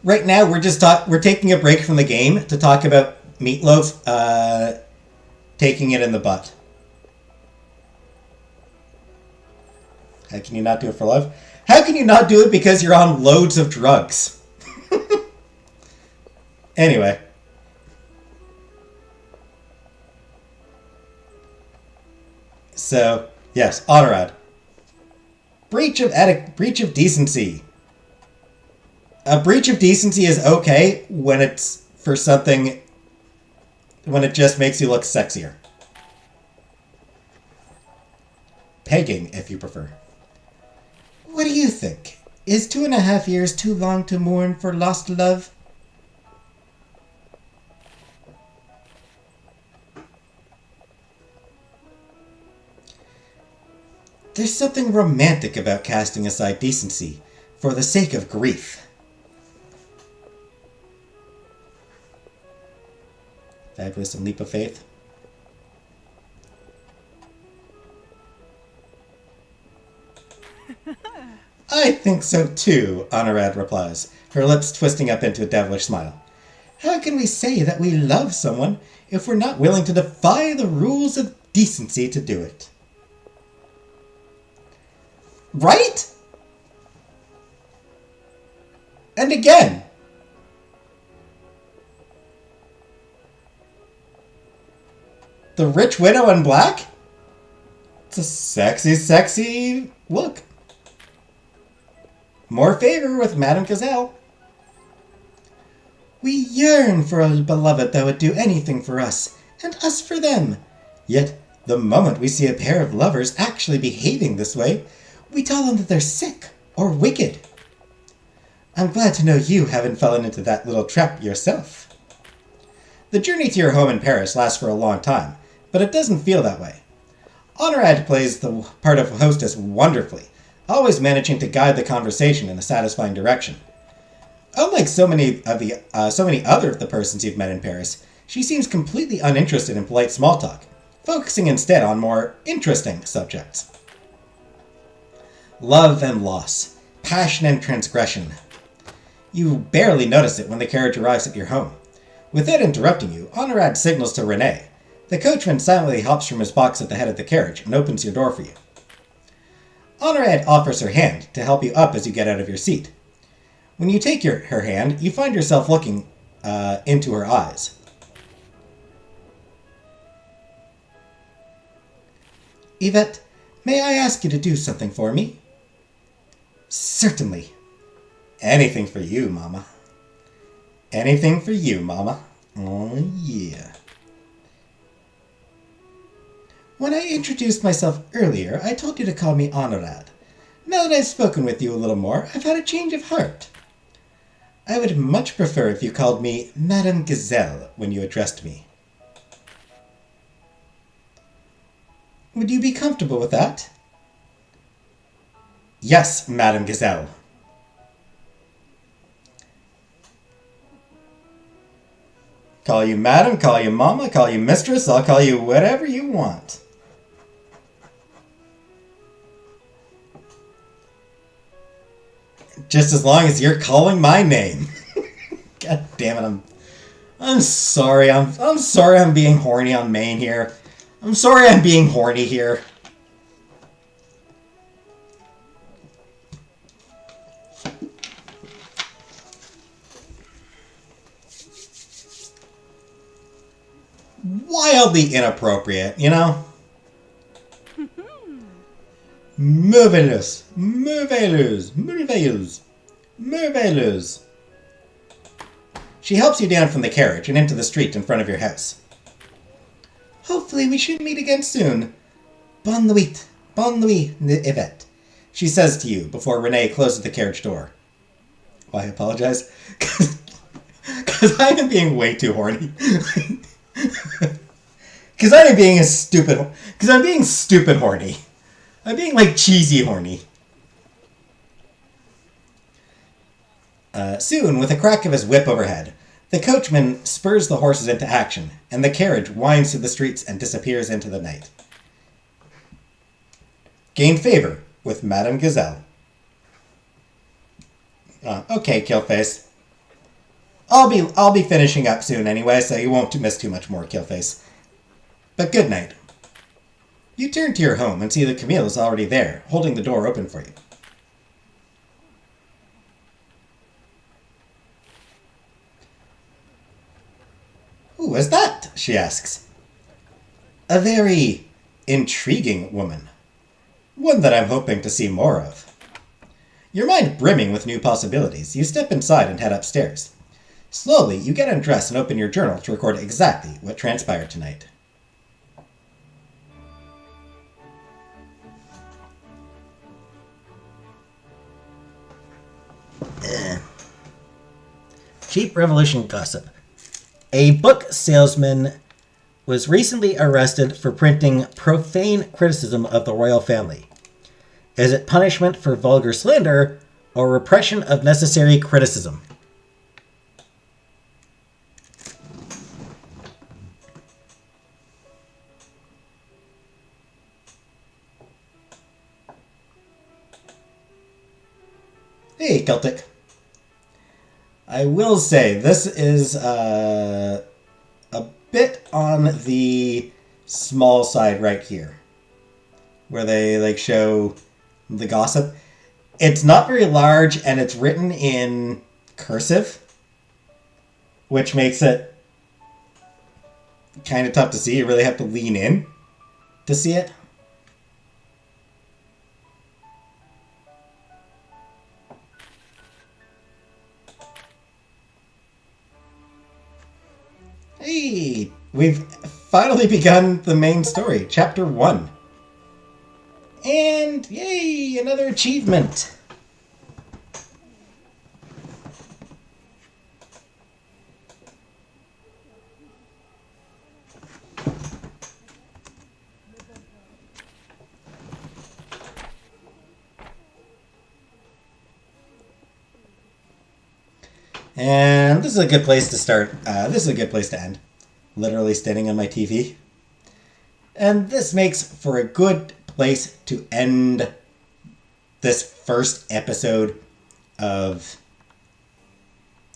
Right now, we're taking a break from the game to talk about Meatloaf taking it in the butt. How can you not do it for love? How can you not do it because you're on loads of drugs? Anyway. So, yes, Honorad. Breach of decency. A breach of decency is okay when it's for something, when it just makes you look sexier. Pegging, if you prefer. What do you think? Is 2.5 years too long to mourn for lost love? There's something romantic about casting aside decency for the sake of grief. Fabulous and leap of faith. I think so too, Honorad replies, her lips twisting up into a devilish smile. How can we say that we love someone if we're not willing to defy the rules of decency to do it? Right? And again. The rich widow in black? It's a sexy, sexy look. More favor with Madame Gazelle. We yearn for a beloved that would do anything for us, and us for them. Yet, the moment we see a pair of lovers actually behaving this way, we tell them that they're sick or wicked. I'm glad to know you haven't fallen into that little trap yourself. The journey to your home in Paris lasts for a long time, but it doesn't feel that way. Honorad plays the part of hostess wonderfully, always managing to guide the conversation in a satisfying direction. Unlike so many other of the persons you've met in Paris, she seems completely uninterested in polite small talk, focusing instead on more interesting subjects. Love and loss, passion and transgression. You barely notice it when the carriage arrives at your home. Without interrupting you, Honorad signals to Renee. The coachman silently hops from his box at the head of the carriage and opens your door for you. Honorad offers her hand to help you up as you get out of your seat. When you take her hand, you find yourself looking into her eyes. Yvette, may I ask you to do something for me? Certainly. Anything for you, Mama. Anything for you, Mama. Oh, yeah. When I introduced myself earlier, I told you to call me Honorad. Now that I've spoken with you a little more, I've had a change of heart. I would much prefer if you called me Madame Gazelle when you addressed me. Would you be comfortable with that? Yes, Madame Gazelle. Call you Madam, call you Mama, call you Mistress, I'll call you whatever you want. Just as long as you're calling my name. God damn it, I'm sorry. I'm sorry I'm being horny on Maine here. I'm sorry I'm being horny here. Wildly inappropriate, you know? Merveilleux, merveilleuse, merveilleuse, merveilleuse. She helps you down from the carriage and into the street in front of your house. Hopefully we should meet again soon. Bonne nuit, Yvette, she says to you before Renee closes the carriage door. Oh, I apologize. Because I am being way too horny. Because I'm being stupid horny. I'm being like cheesy horny. Soon, with a crack of his whip overhead, the coachman spurs the horses into action, and the carriage winds through the streets and disappears into the night. Gain favor with Madame Gazelle. Okay, Killface. I'll be finishing up soon anyway, so you won't miss too much more, Killface. But good night. You turn to your home and see that Camille is already there, holding the door open for you. Who is that? She asks. A very intriguing woman. One that I'm hoping to see more of. Your mind brimming with new possibilities, you step inside and head upstairs. Slowly, you get undressed and open your journal to record exactly what transpired tonight. Cheap Revolution gossip. A book salesman was recently arrested for printing profane criticism of the royal family. Is it punishment for vulgar slander or repression of necessary criticism? Hey, Celtic. I will say, this is a bit on the small side right here, where they show the gossip. It's not very large, and it's written in cursive, which makes it kind of tough to see. You really have to lean in to see it. Hey, we've finally begun the main story, Chapter 1. And yay, another achievement. And this is a good place to start. This is a good place to end. Literally standing on my TV. And this makes for a good place to end this first episode of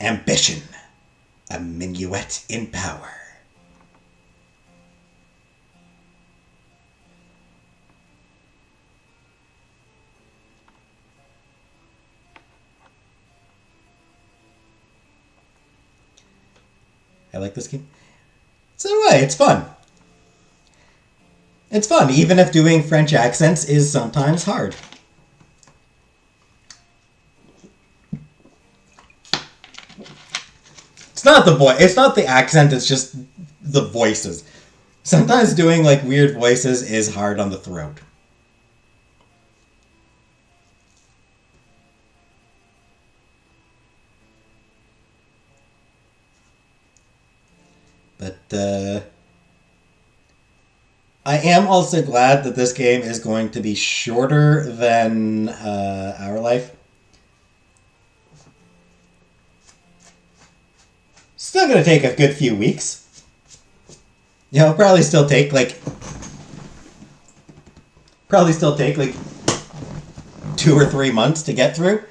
Ambition, a Minuet in Power. I like this game. So anyway, it's fun. It's fun, even if doing French accents is sometimes hard. It's not the voice. It's not the accent. It's just the voices. Sometimes doing like weird voices is hard on the throat. But I am also glad that this game is going to be shorter than Our Life. Still going to take a good few weeks. You know, probably still take like 2 or 3 months to get through.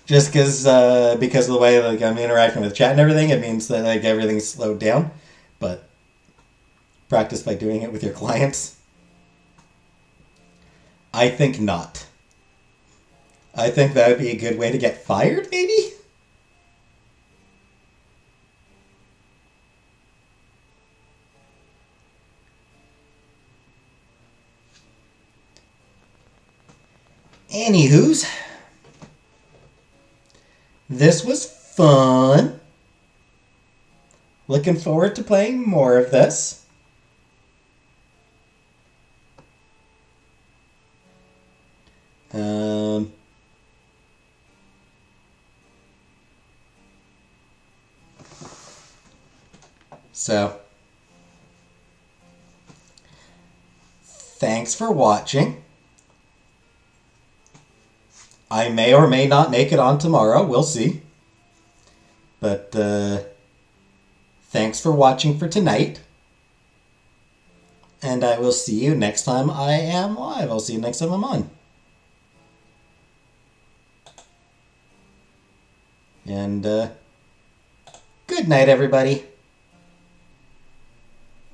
Just because of the way like I'm interacting with chat and everything, it means that like everything's slowed down. But practice by doing it with your clients. I think not. I think that would be a good way to get fired, maybe? Anywho's, this was fun. Looking forward to playing more of this. So, thanks for watching. I may or may not make it on tomorrow. We'll see. But thanks for watching for tonight. And I will see you next time I am live. I'll see you next time I'm on. And good night, everybody.